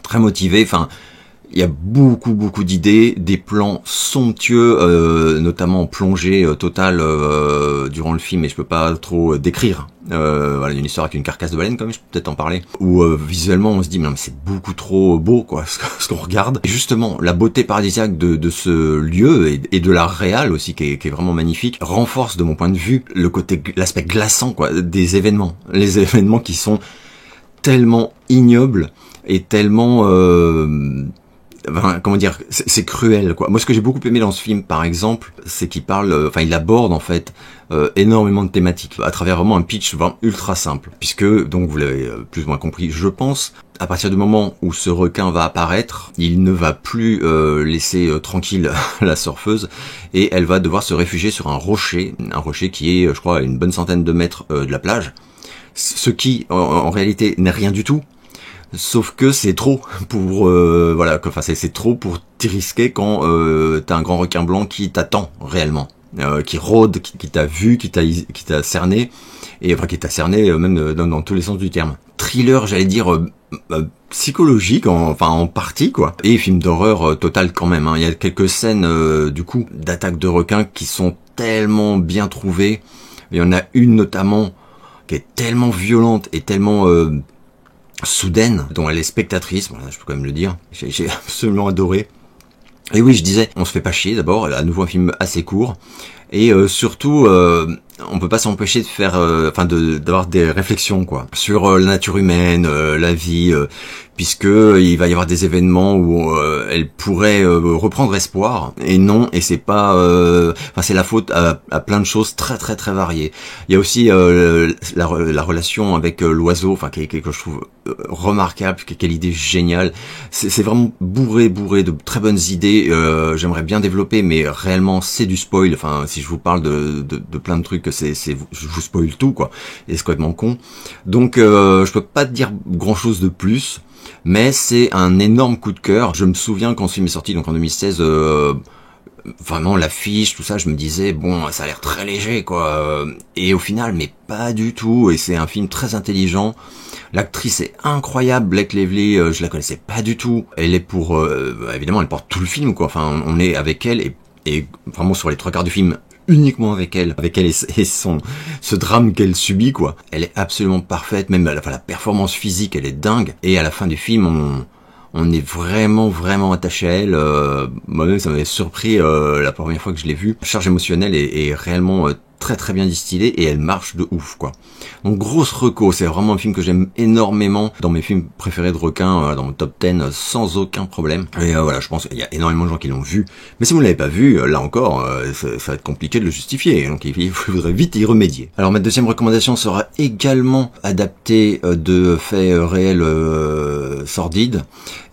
très motivé. Enfin, il y a beaucoup d'idées, des plans somptueux, notamment en plongée totale durant le film, et je peux pas trop décrire. Voilà, il y a une histoire avec une carcasse de baleine, comme je peux peut-être en parler. Où visuellement on se dit mais non mais c'est beaucoup trop beau quoi, ce qu'on regarde. Et justement, la beauté paradisiaque de ce lieu et de la réal aussi qui est vraiment magnifique renforce de mon point de vue l'aspect glaçant quoi des événements. Les événements qui sont tellement ignobles et tellement comment dire, c'est cruel quoi. Moi ce que j'ai beaucoup aimé dans ce film par exemple, c'est qu'il parle, il aborde en fait énormément de thématiques à travers vraiment un pitch vraiment ultra simple, puisque donc vous l'avez plus ou moins compris je pense, à partir du moment où ce requin va apparaître, il ne va plus laisser tranquille la surfeuse et elle va devoir se réfugier sur un rocher qui est je crois à une bonne centaine de mètres de la plage, ce qui en réalité n'est rien du tout. Sauf que c'est trop pour c'est trop pour t'y risquer quand t'as un grand requin blanc qui t'attend réellement, qui rôde, qui t'a vu, qui t'a cerné et qui t'a cerné même dans tous les sens du terme. Thriller, j'allais dire psychologique en partie quoi. Et film d'horreur total quand même. Il y a quelques scènes du coup d'attaques de requins qui sont tellement bien trouvées. Il y en a une notamment qui est tellement violente et tellement soudaine, dont elle est spectatrice, voilà, je peux quand même le dire, j'ai absolument adoré. Et oui, je disais, on se fait pas chier d'abord, à nouveau un film assez court, et surtout on peut pas s'empêcher de faire, d'avoir des réflexions quoi sur la nature humaine, la vie, puisque il va y avoir des événements où elle pourrait reprendre espoir et non, et c'est pas, c'est la faute à plein de choses très très très variées. Il y a aussi la relation avec l'oiseau, que je trouve remarquable, quelle idée géniale. C'est vraiment bourré de très bonnes idées. J'aimerais bien développer, mais réellement c'est du spoil. Enfin, si je vous parle de plein de trucs, je vous spoil tout quoi. Et c'est complètement con. Donc je peux pas te dire grand chose de plus. Mais c'est un énorme coup de cœur. Je me souviens quand ce film est sorti, donc en 2016, vraiment l'affiche, tout ça, je me disais bon, ça a l'air très léger quoi. Et au final, mais pas du tout. Et c'est un film très intelligent. L'actrice est incroyable, Blake Lively, je la connaissais pas du tout. Elle est évidemment, elle porte tout le film quoi. Enfin, on est avec elle et vraiment sur les 3/4 du film. Uniquement avec elle et ce drame qu'elle subit quoi. Elle est absolument parfaite, même la performance physique elle est dingue, et à la fin du film on est vraiment attaché à elle. Moi-même ça m'avait surpris la première fois que je l'ai vue. La charge émotionnelle est réellement très bien distillée et elle marche de ouf quoi. Donc grosse reco, c'est vraiment un film que j'aime énormément, dans mes films préférés de requins, dans mon top 10 sans aucun problème. Et voilà, je pense qu'il y a énormément de gens qui l'ont vu, mais si vous ne l'avez pas vu, là encore ça va être compliqué de le justifier, donc il faudrait vite y remédier. Alors ma deuxième recommandation sera également adaptée de faits réels sordides,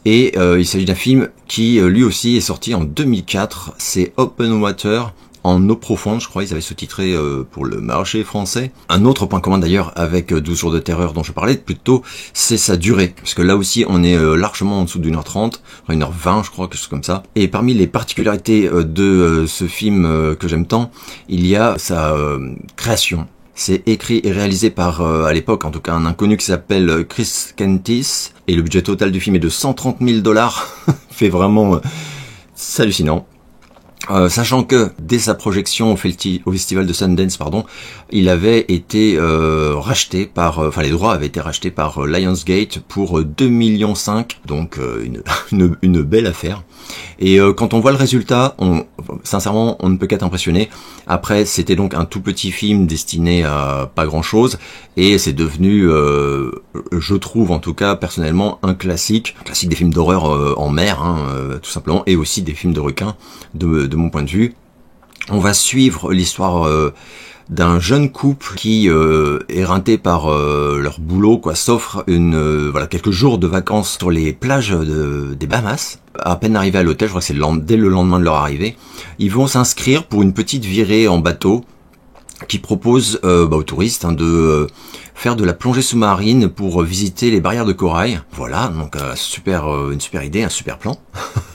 et il s'agit d'un film qui lui aussi est sorti en 2004, c'est Open Water, en eau profonde, je crois, ils avaient sous-titré pour le marché français. Un autre point commun d'ailleurs avec 12 jours de terreur dont je parlais plutôt, c'est sa durée. Parce que là aussi, on est largement en dessous d'1h30, 1h20 je crois, quelque chose comme ça. Et parmi les particularités de ce film que j'aime tant, il y a sa création. C'est écrit et réalisé par, à l'époque en tout cas, un inconnu qui s'appelle Chris Kentis. Et le budget total du film est de $130 000. Fait vraiment... c'est hallucinant. Sachant que dès sa projection au festival de Sundance, il avait été racheté par, les droits avaient été rachetés par Lionsgate pour 2,5 millions, donc une belle affaire. Et quand on voit le résultat, sincèrement, on ne peut qu'être impressionné. Après, c'était donc un tout petit film destiné à pas grand-chose, et c'est devenu, je trouve en tout cas personnellement, un classique des films d'horreur en mer, tout simplement, et aussi des films de requins, de mon point de vue. On va suivre l'histoire d'un jeune couple qui, éreinté par leur boulot, s'offre quelques jours de vacances sur les plages des Bahamas. À peine arrivés à l'hôtel, je crois que c'est dès le lendemain de leur arrivée, ils vont s'inscrire pour une petite virée en bateau qui propose aux touristes de faire de la plongée sous-marine pour visiter les barrières de corail. Voilà, donc une super idée, un super plan,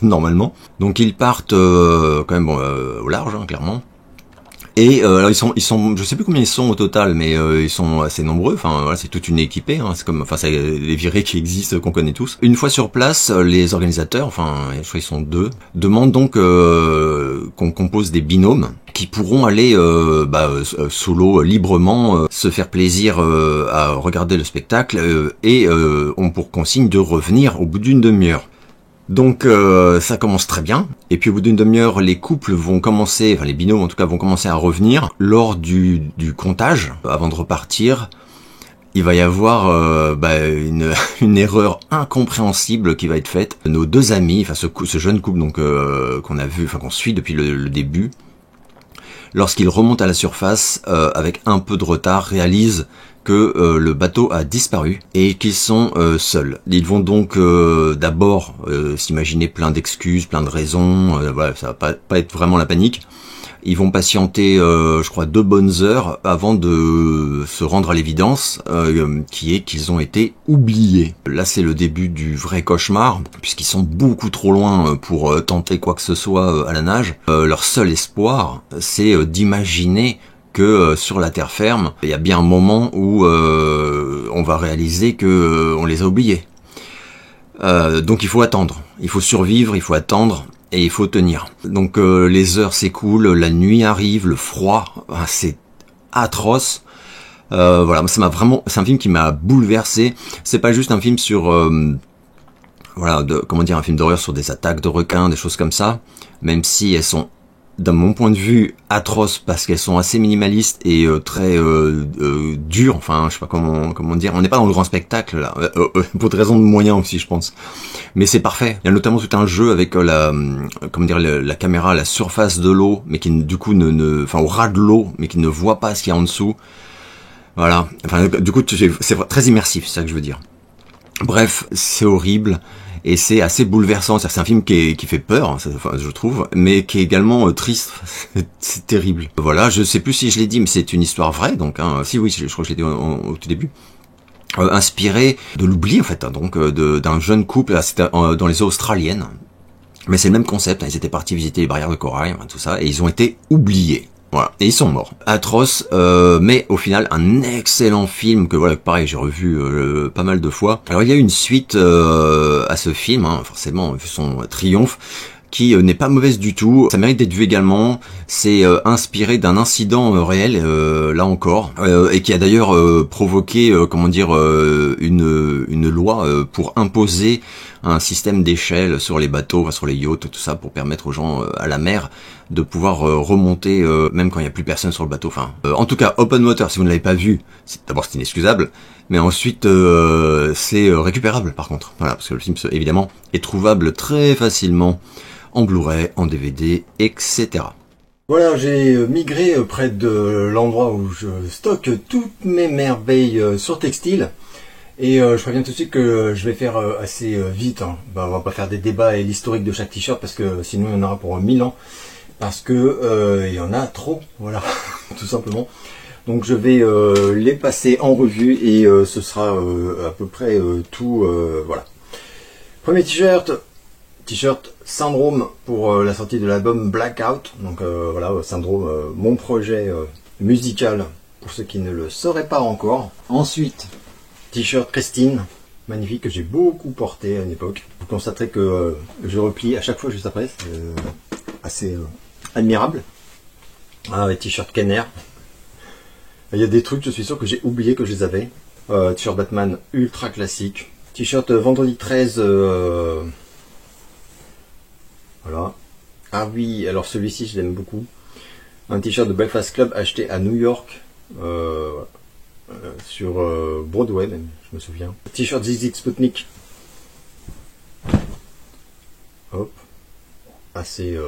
normalement. Donc ils partent quand même au large, clairement. Et alors ils sont, je sais plus combien ils sont au total, mais ils sont assez nombreux. Enfin voilà, c'est toute une équipée. C'est les virées qui existent, qu'on connaît tous. Une fois sur place, les organisateurs, je crois qu'ils sont 2, demandent donc qu'on compose des binômes qui pourront aller sous l'eau librement, se faire plaisir à regarder le spectacle et ont pour consigne de revenir au bout d'une demi-heure. Donc ça commence très bien, et puis au bout d'une demi-heure, les couples vont commencer, les binômes en tout cas vont commencer à revenir. Lors du comptage, avant de repartir, il va y avoir une erreur incompréhensible qui va être faite. Nos 2 amis, ce jeune couple donc qu'on a vu, qu'on suit depuis le début, lorsqu'ils remontent à la surface avec un peu de retard, réalisent que le bateau a disparu et qu'ils sont seuls. Ils vont donc d'abord s'imaginer plein d'excuses, plein de raisons, ça va pas être vraiment la panique. Ils vont patienter, je crois, 2 bonnes heures avant de se rendre à l'évidence, qui est qu'ils ont été oubliés. Là, c'est le début du vrai cauchemar, puisqu'ils sont beaucoup trop loin pour tenter quoi que ce soit à la nage. Leur seul espoir, c'est d'imaginer que sur la terre ferme, il y a bien un moment où on va réaliser que on les a oubliés. Donc il faut attendre, il faut survivre, il faut attendre et il faut tenir. Donc les heures s'écoulent, la nuit arrive, le froid, c'est atroce. Ça m'a vraiment, c'est un film qui m'a bouleversé. C'est pas juste un film sur un film d'horreur sur des attaques de requins, des choses comme ça, même si elles sont d'un mon point de vue, atroces parce qu'elles sont assez minimalistes et très dures. Enfin, je sais pas comment dire. On n'est pas dans le grand spectacle là, pour des raisons de moyens aussi, je pense. Mais c'est parfait. Il y a notamment tout un jeu avec la caméra à la surface de l'eau, mais qui du coup enfin au ras de l'eau, mais qui ne voit pas ce qu'il y a en dessous. Voilà. Enfin, du coup, c'est très immersif, c'est ça que je veux dire. Bref, c'est horrible. Et c'est assez bouleversant, c'est un film qui fait peur, enfin, je trouve, mais qui est également triste, c'est terrible. Voilà, je sais plus si je l'ai dit, mais c'est une histoire vraie, donc, si oui, je crois que je l'ai dit au tout début. Inspiré de l'oubli en fait, donc d'un jeune couple, c'était dans les eaux australiennes, mais c'est le même concept, ils étaient partis visiter les barrières de corail, tout ça, et ils ont été oubliés. Voilà, et ils sont morts. Atroce, mais au final un excellent film que voilà, pareil, j'ai revu pas mal de fois. Alors il y a une suite à ce film, forcément, vu son triomphe, qui n'est pas mauvaise du tout. Ça mérite d'être vu également. C'est inspiré d'un incident réel, là encore, et qui a d'ailleurs provoqué, une loi pour imposer un système d'échelle sur les bateaux, enfin, sur les yachts, tout ça, pour permettre aux gens à la mer de pouvoir remonter, même quand il n'y a plus personne sur le bateau. Enfin, en tout cas, Open Water, si vous ne l'avez pas vu, d'abord c'est inexcusable, mais ensuite c'est récupérable par contre. Voilà, parce que le film évidemment est trouvable très facilement en Blu-ray, en DVD, etc. Voilà, j'ai migré près de l'endroit où je stocke toutes mes merveilles sur textile. Et je préviens tout de suite que je vais faire assez vite. On va pas faire des débats et l'historique de chaque t-shirt parce que sinon il y en aura pour 1000 ans. Parce que il y en a trop, voilà, tout simplement. Donc je vais les passer en revue et ce sera à peu près tout, voilà. Premier t-shirt Syndrome pour la sortie de l'album Blackout. Donc voilà, Syndrome, mon projet musical pour ceux qui ne le sauraient pas encore. Ensuite, t-shirt Christine, magnifique, que j'ai beaucoup porté à une époque. Vous constaterez que je replie à chaque fois juste après, c'est assez admirable. Ah, t-shirt Kenner. Il y a des trucs, je suis sûr que j'ai oublié que je les avais. T-shirt Batman ultra classique. T-shirt Vendredi 13. Voilà. Ah oui, alors celui-ci je l'aime beaucoup. Un t-shirt de Belfast Club acheté à New York. Sur Broadway même, je me souviens. T-shirt ZZ Sputnik. Hop. Assez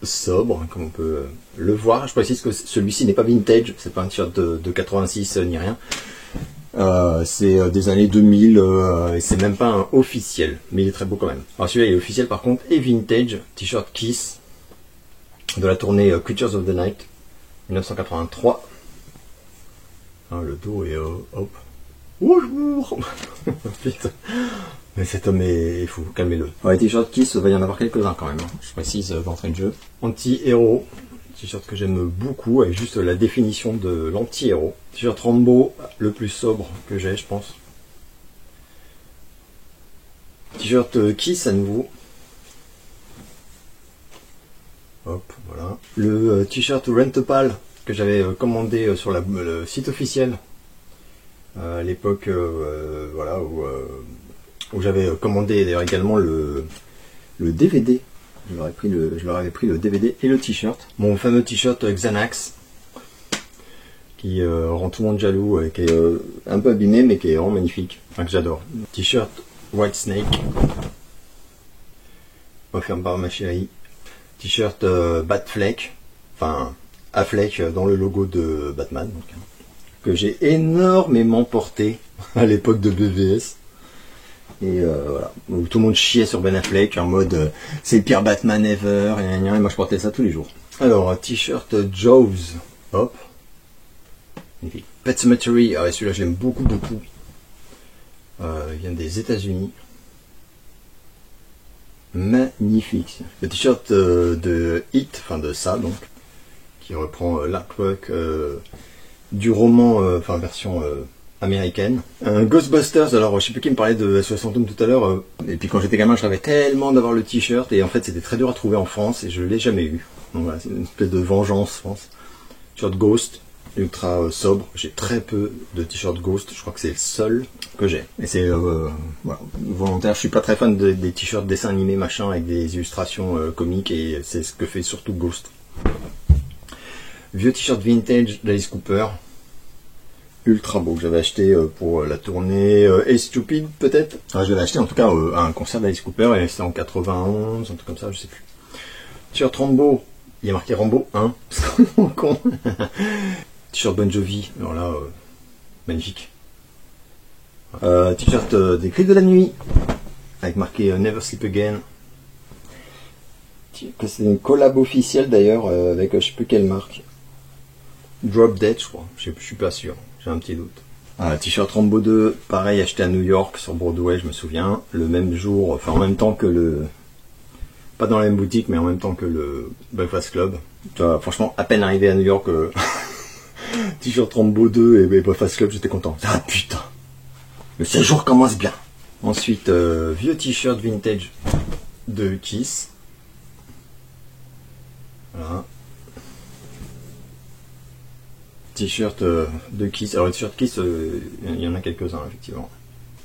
sobre, comme on peut le voir. Je précise que celui-ci n'est pas vintage, c'est pas un t-shirt de 86 ni rien. C'est des années 2000 et c'est même pas un officiel, mais il est très beau quand même. Alors celui-là il est officiel par contre et vintage. T-shirt Kiss de la tournée Creatures of the Night 1983. Le dos est hop. Bonjour. Putain. Mais cet homme est fou, calmez-le. Ouais, t-shirt Kiss, il va y en avoir quelques-uns quand même. Je précise d'entrée de jeu. Anti-héros. T-shirt que j'aime beaucoup, avec juste la définition de l'anti-héros. T-shirt Rambo, le plus sobre que j'ai, je pense. T-shirt Kiss à nouveau. Hop, voilà. Le t-shirt Rentopal que j'avais commandé sur le site officiel à l'époque, voilà, où j'avais commandé d'ailleurs également le DVD. Je leur avais pris le DVD et le t-shirt. Mon fameux t-shirt Xanax, qui rend tout le monde jaloux et qui est un peu abîmé mais qui est vraiment magnifique. Enfin que j'adore. T-shirt White Snake, offert par ma chérie. T-shirt Batfleck, enfin Affleck dans le logo de Batman, donc, que j'ai énormément porté à l'époque de BVS. Et voilà, où tout le monde chiait sur Ben Affleck en mode c'est le pire Batman ever, et moi je portais ça tous les jours. Alors, t-shirt Jaws, hop, magnifique. Pet Cemetery, celui-là je l'aime beaucoup. Il vient des États-Unis. Magnifique. Le t-shirt de Hit, enfin de ça donc, qui reprend l'artwork du roman, enfin version américaine. Un Ghostbusters, alors je sais plus qui me parlait de SOS Fantôme tout à l'heure, et puis quand j'étais gamin je rêvais tellement d'avoir le t-shirt, et en fait c'était très dur à trouver en France, et je l'ai jamais eu. Donc voilà, c'est une espèce de vengeance, je pense. T-shirt Ghost, ultra sobre, j'ai très peu de t-shirt Ghost, je crois que c'est le seul que j'ai. Et c'est voilà, volontaire, je suis pas très fan des t-shirts dessins animés machin, avec des illustrations comiques, et c'est ce que fait surtout Ghost. Vieux t-shirt vintage d'Alice Cooper. Ultra beau, que j'avais acheté pour la tournée et Stupid peut-être. Enfin, je l'avais acheté en tout cas à un concert d'Alice Cooper et c'était en 91, un truc comme ça, je sais plus. T-shirt Rambo, il y a marqué Rambo 1, parce qu'on est con. T-shirt Bon Jovi, alors là, magnifique. T-shirt des Cris de la Nuit, avec marqué Never Sleep Again. C'est une collab officielle d'ailleurs avec je sais plus quelle marque. Drop Dead je crois, je suis pas sûr, j'ai un petit doute. T-shirt Rambo 2, pareil, acheté à New York sur Broadway, je me souviens, le même jour, enfin en même temps que le... Pas dans la même boutique, mais en même temps que le Breakfast Club. Franchement, à peine arrivé à New York, T-shirt Rambo 2 et Breakfast Club, j'étais content. Ah putain, le séjour commence bien. Ensuite, vieux t-shirt vintage de Kiss. Voilà. T-shirt de Kiss. Alors, le t-shirt Kiss, il y en a quelques-uns, effectivement.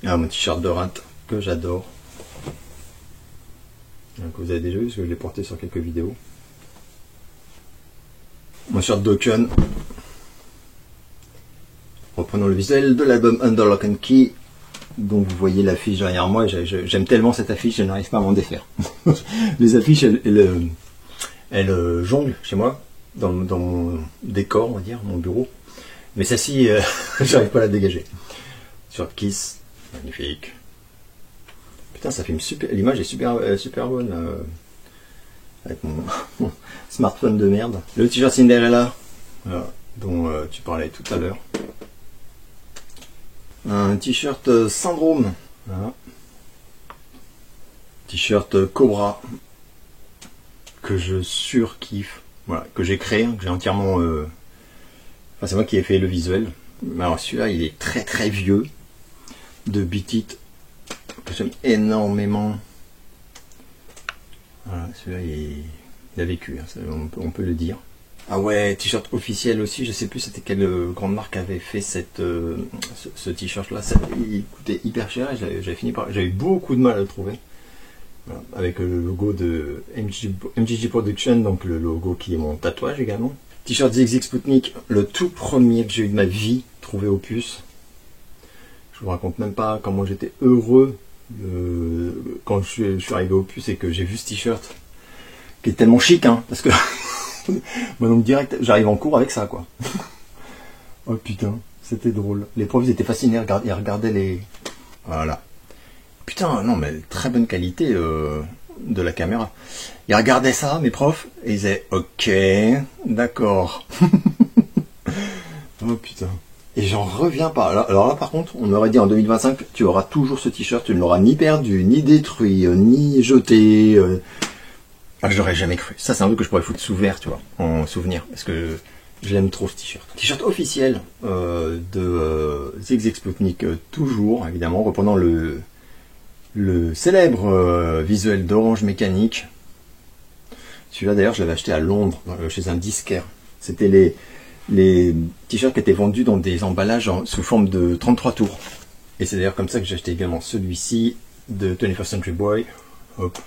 Mon t-shirt de rat que j'adore. Que vous avez déjà vu, parce que je l'ai porté sur quelques vidéos. Mon shirt Dokken. Reprenons le visuel de l'album Under Lock and Key. Donc vous voyez l'affiche derrière moi. J'aime tellement cette affiche, je n'arrive pas à m'en défaire. Les affiches, elles jonglent chez moi, dans mon décor, on va dire, mon bureau. Mais celle-ci, j'arrive pas à la dégager. Sur Kiss, magnifique. Putain, ça fait une super... L'image est super bonne. Avec mon smartphone de merde. Le t-shirt Cinderella, voilà, dont tu parlais tout à l'heure. Un t-shirt Syndrome. Voilà. T-shirt Cobra. Que je surkiffe. Voilà, que j'ai créé, que j'ai entièrement... Enfin, c'est moi qui ai fait le visuel. Alors celui-là, il est très très vieux. De Beat It. Que j'aime énormément. Voilà, celui-là, il a vécu, hein, on peut le dire. Ah ouais, t-shirt officiel aussi, je sais plus c'était quelle grande marque avait fait ce t-shirt là, il coûtait hyper cher et j'avais eu beaucoup de mal à le trouver. Voilà, avec le logo de MGG Production, donc le logo qui est mon tatouage également. T-shirt ZX Sputnik, le tout premier que j'ai eu de ma vie, trouvé au puce. Je vous raconte même pas comment j'étais heureux quand je suis arrivé au puce et que j'ai vu ce t-shirt, qui est tellement chic, hein, parce que moi donc direct, j'arrive en cours avec ça, quoi. Oh putain, c'était drôle. Les profs ils étaient fascinés, ils regardaient les... Voilà. Putain, non mais très bonne qualité de la caméra. Ils regardaient ça, mes profs, et ils disaient, ok, d'accord. Oh putain. Et j'en reviens pas. Alors là, par contre, on m'aurait dit en 2025, tu auras toujours ce t-shirt, tu ne l'auras ni perdu, ni détruit, ni jeté. Je l'aurais jamais cru. Ça, c'est un truc que je pourrais foutre sous verre, tu vois, en souvenir, parce que j'aime trop ce t-shirt. T-shirt officiel de ZX Sputnik, toujours, évidemment, reprenant le célèbre visuel d'Orange Mécanique. Celui-là, d'ailleurs, je l'avais acheté à Londres, chez un disquaire. C'était les t-shirts qui étaient vendus dans des emballages sous forme de 33 tours. Et c'est d'ailleurs comme ça que j'ai acheté également celui-ci de 21st Century Boy. Hop.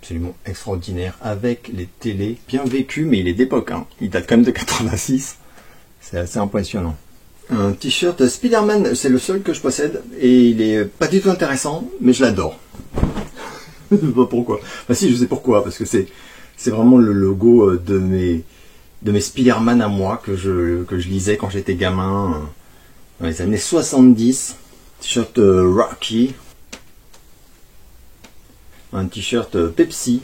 Absolument extraordinaire, avec les télés bien vécues, mais il est d'époque, hein. Il date quand même de 86. C'est assez impressionnant. Un t-shirt Spider-Man, c'est le seul que je possède, et il est pas du tout intéressant, mais je l'adore. Je sais pas pourquoi. Enfin si, je sais pourquoi, parce que c'est vraiment le logo de mes Spider-Man à moi, que je lisais quand j'étais gamin, dans les années 70. T-shirt Rocky. Un t-shirt Pepsi.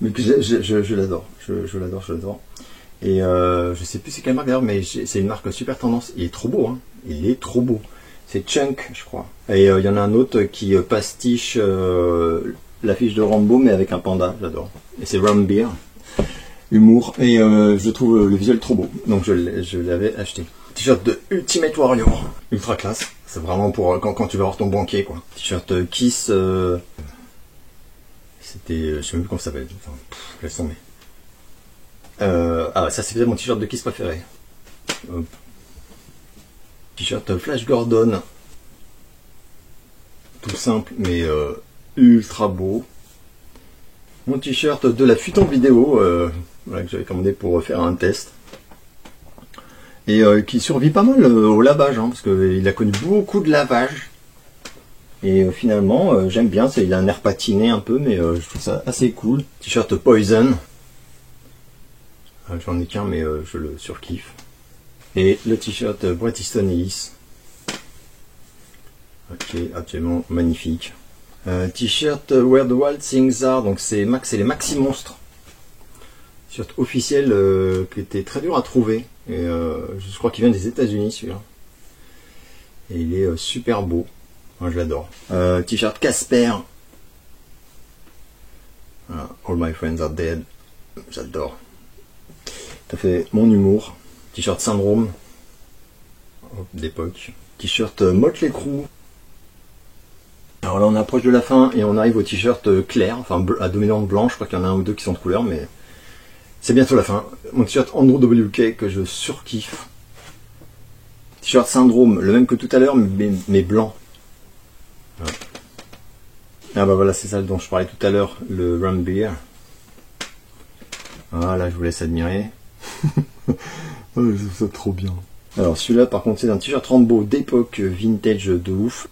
Mais que je l'adore. Je l'adore. Et je sais plus c'est quelle marque d'ailleurs, mais c'est une marque super tendance. Il est trop beau, hein. Il est trop beau. C'est Chunk, je crois. Et il y en a un autre qui pastiche l'affiche de Rambo, mais avec un panda. J'adore. Et c'est Rum Beer. Humour. Et je trouve le visuel trop beau. Donc je l'avais acheté. T-shirt de Ultimate Warrior. Ultra classe. C'est vraiment pour quand tu vas avoir ton banquier, quoi. T-shirt Kiss. C'était... je sais même plus comment ça s'appelle. Enfin, laisse tomber. Ça c'est peut-être mon t-shirt de Kiss préféré. Hop. T-shirt Flash Gordon. Tout simple, mais ultra beau. Mon t-shirt de la fuite en vidéo, voilà, que j'avais commandé pour faire un test. Et qui survit pas mal au lavage, hein, parce qu'il a connu beaucoup de lavage. Et finalement, j'aime bien, il a un air patiné un peu, mais je trouve ça assez cool. T-shirt Poison. J'en ai qu'un, mais je le surkiffe. Et le t-shirt Bret Easton Ellis. Qui est absolument magnifique. T-shirt Where the Wild Things Are, donc c'est les Maxi Monstres. T-shirt officiel qui était très dur à trouver. Et je crois qu'il vient des États-Unis celui-là. Et il est super beau. Moi je l'adore. T-shirt Casper. Voilà. All my friends are dead. J'adore. Ça fait mon humour. T-shirt Syndrome d'époque. T-shirt Motley Crue. Alors là on approche de la fin et on arrive au t-shirt clair, enfin à dominante blanche. Je crois qu'il y en a un ou deux qui sont de couleur, mais c'est bientôt la fin. Mon t-shirt Andrew WK que je surkiffe. T-shirt Syndrome, le même que tout à l'heure, mais blanc. Voilà. Ah bah voilà, c'est ça dont je parlais tout à l'heure, le Rum Beer. Voilà, je vous laisse admirer. Oh, c'est trop bien. Alors celui-là par contre c'est un t-shirt Rambo d'époque vintage de ouf.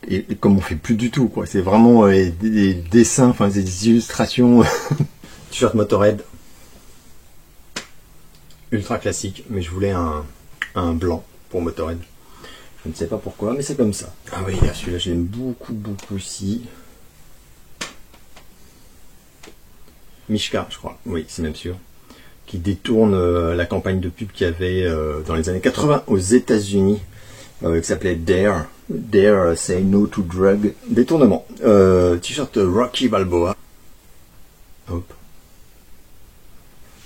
Et comme on fait plus du tout quoi, c'est vraiment des dessins, enfin des illustrations. T-shirt Motorhead. Ultra classique, mais je voulais un blanc pour Motorhead. Je ne sais pas pourquoi, mais c'est comme ça. Ah oui, celui-là j'aime beaucoup aussi. Mishka, je crois, oui, c'est même sûr. Qui détourne la campagne de pub qu'il y avait dans les années 80 aux États-Unis, qui s'appelait Dare. Dare Say No to Drug. Détournement. T-shirt Rocky Balboa. Hop.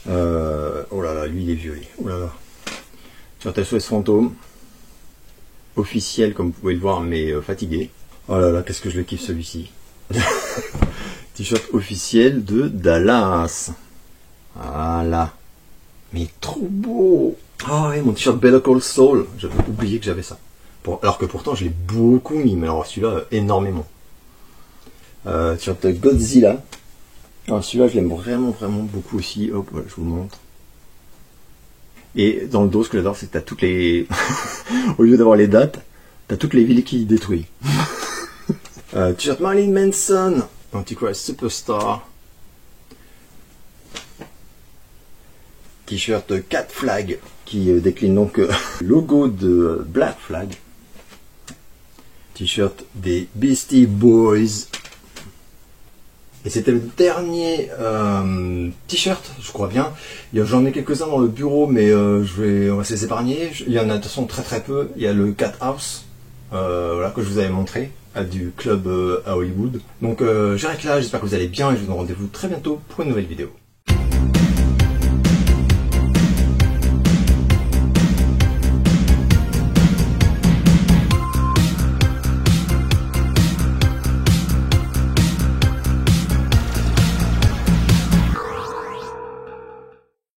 Oh là là, lui il est violet. Oh là là. T-shirt SOS Fantôme. Officiel, comme vous pouvez le voir, mais fatigué. Oh là là, qu'est-ce que je le kiffe celui-ci. T-shirt officiel de Dallas. Voilà. Mais trop beau. Ah ouais, mon t-shirt Better Call Saul. J'avais oublié que j'avais ça. Alors que pourtant, je l'ai beaucoup mis. Mais alors celui-là, énormément. T-shirt Godzilla. Alors celui-là, je l'aime vraiment beaucoup aussi. Hop, voilà, je vous montre. Et dans le dos, ce que j'adore, c'est que t'as toutes les... Au lieu d'avoir les dates, t'as toutes les villes qui détruit. T-shirt Marilyn Manson. Antichrist Superstar. T-shirt Cat Flag qui décline donc le logo de Black Flag. T-shirt des Beastie Boys. Et c'était le dernier t-shirt, je crois bien. J'en ai quelques-uns dans le bureau, mais on va se les épargner. Il y en a de toute façon très peu. Il y a le Cat House, voilà, que je vous avais montré, du club à Hollywood. Donc j'arrête là, j'espère que vous allez bien et je vous donne rendez-vous très bientôt pour une nouvelle vidéo.